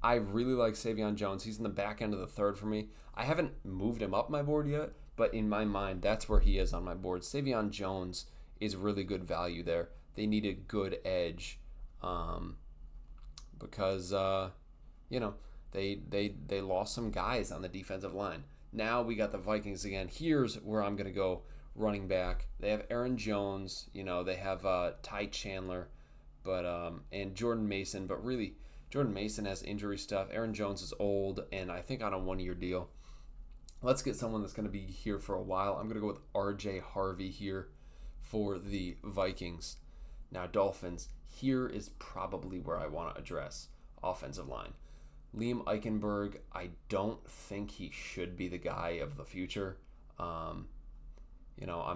I really like Savion Jones. He's in the back end of the third for me. I haven't moved him up my board yet, but in my mind, that's where he is on my board. Savion Jones is really good value there. They need a good edge because they lost some guys on the defensive line. Now we got the Vikings again. Here's where I'm gonna go running back. They have Aaron Jones. They have Ty Chandler, and Jordan Mason. But really, Jordan Mason has injury stuff. Aaron Jones is old, and I think on a one-year deal. Let's get someone that's going to be here for a while. I'm going to go with R.J. Harvey here for the Vikings. Now, Dolphins, here is probably where I want to address offensive line. Liam Eichenberg, I don't think he should be the guy of the future. I'm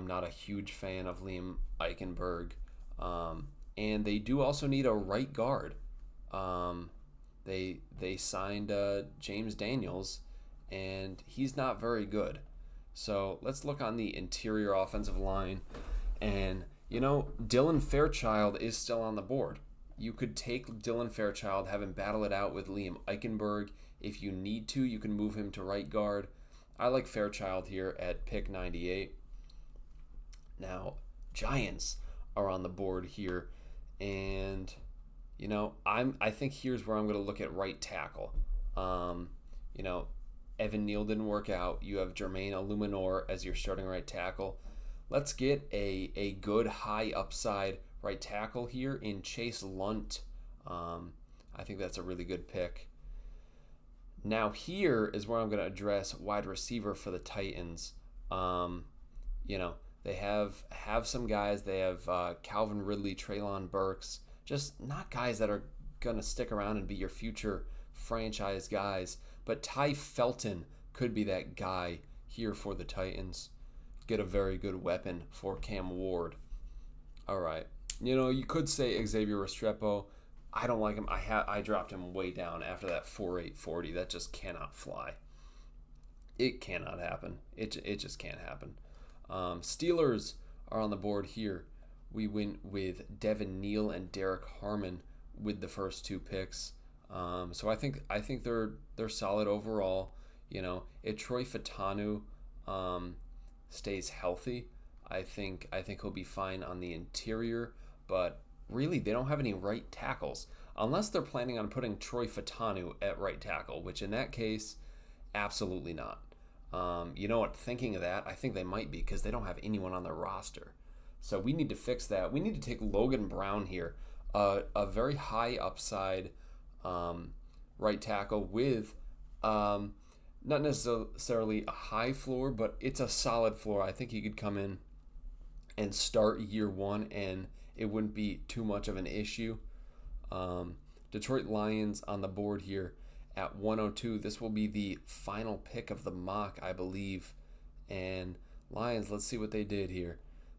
not a huge fan of Liam Eichenberg. And they do also need a right guard. They signed James Daniels, and he's not very good. So let's look on the interior offensive line. And, Dylan Fairchild is still on the board. You could take Dylan Fairchild, have him battle it out with Liam Eichenberg. If you need to, you can move him to right guard. I like Fairchild here at pick 98. Now, Giants are on the board here. And, I think here's where I'm going to look at right tackle. Evan Neal didn't work out. You have Jermaine Illuminor as your starting right tackle. Let's get a good high upside right tackle here in Chase Lunt. I think that's a really good pick. Now here is where I'm going to address wide receiver for the Titans. They have some guys. They have Calvin Ridley, Treylon Burks. Just not guys that are going to stick around and be your future franchise guys. But Ty Felton could be that guy here for the Titans. Get a very good weapon for Cam Ward. All right. You could say Xavier Restrepo. I don't like him. I dropped him way down after that 4.8 40. That just cannot fly. It cannot happen. It just can't happen. Steelers are on the board here. We went with Devin Neal and Derek Harmon with the first two picks. So I think they're solid overall. If Troy Fautanu stays healthy, I think he'll be fine on the interior. But really, they don't have any right tackles unless they're planning on putting Troy Fautanu at right tackle, which in that case, absolutely not. You know what? Thinking of that, I think they might be because they don't have anyone on their roster. So we need to fix that. We need to take Logan Brown here, a very high upside right tackle with not necessarily a high floor, but it's a solid floor. I think he could come in and start year one, and it wouldn't be too much of an issue. Detroit Lions on the board here at 102. This will be the final pick of the mock, I believe. And Lions, let's see what they did here.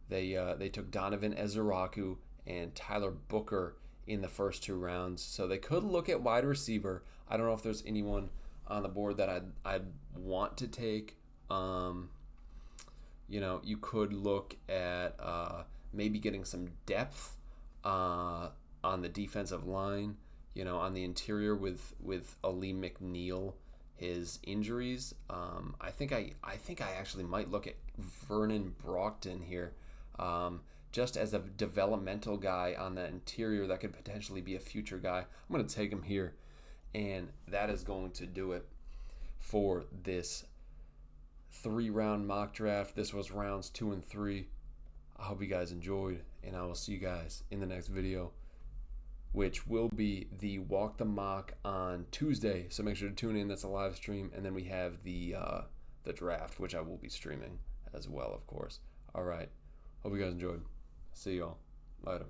They took Donovan Ezeraku and Tyler Booker in the first two rounds. So they could look at wide receiver. I don't know if there's anyone on the board that I'd want to take. You could look at maybe getting some depth on the defensive line. On the interior with Ali McNeil, his injuries. I think I actually might look at Vernon Brockton here. Just as a developmental guy on the interior that could potentially be a future guy. I'm going to take him here. And that is going to do it for this 3-round mock draft. This was rounds 2 and 3. I hope you guys enjoyed, and I will see you guys in the next video, which will be the Walk the Mock on Tuesday. So make sure to tune in. That's a live stream. And then we have the draft, which I will be streaming as well, of course. All right. Hope you guys enjoyed. See y'all later.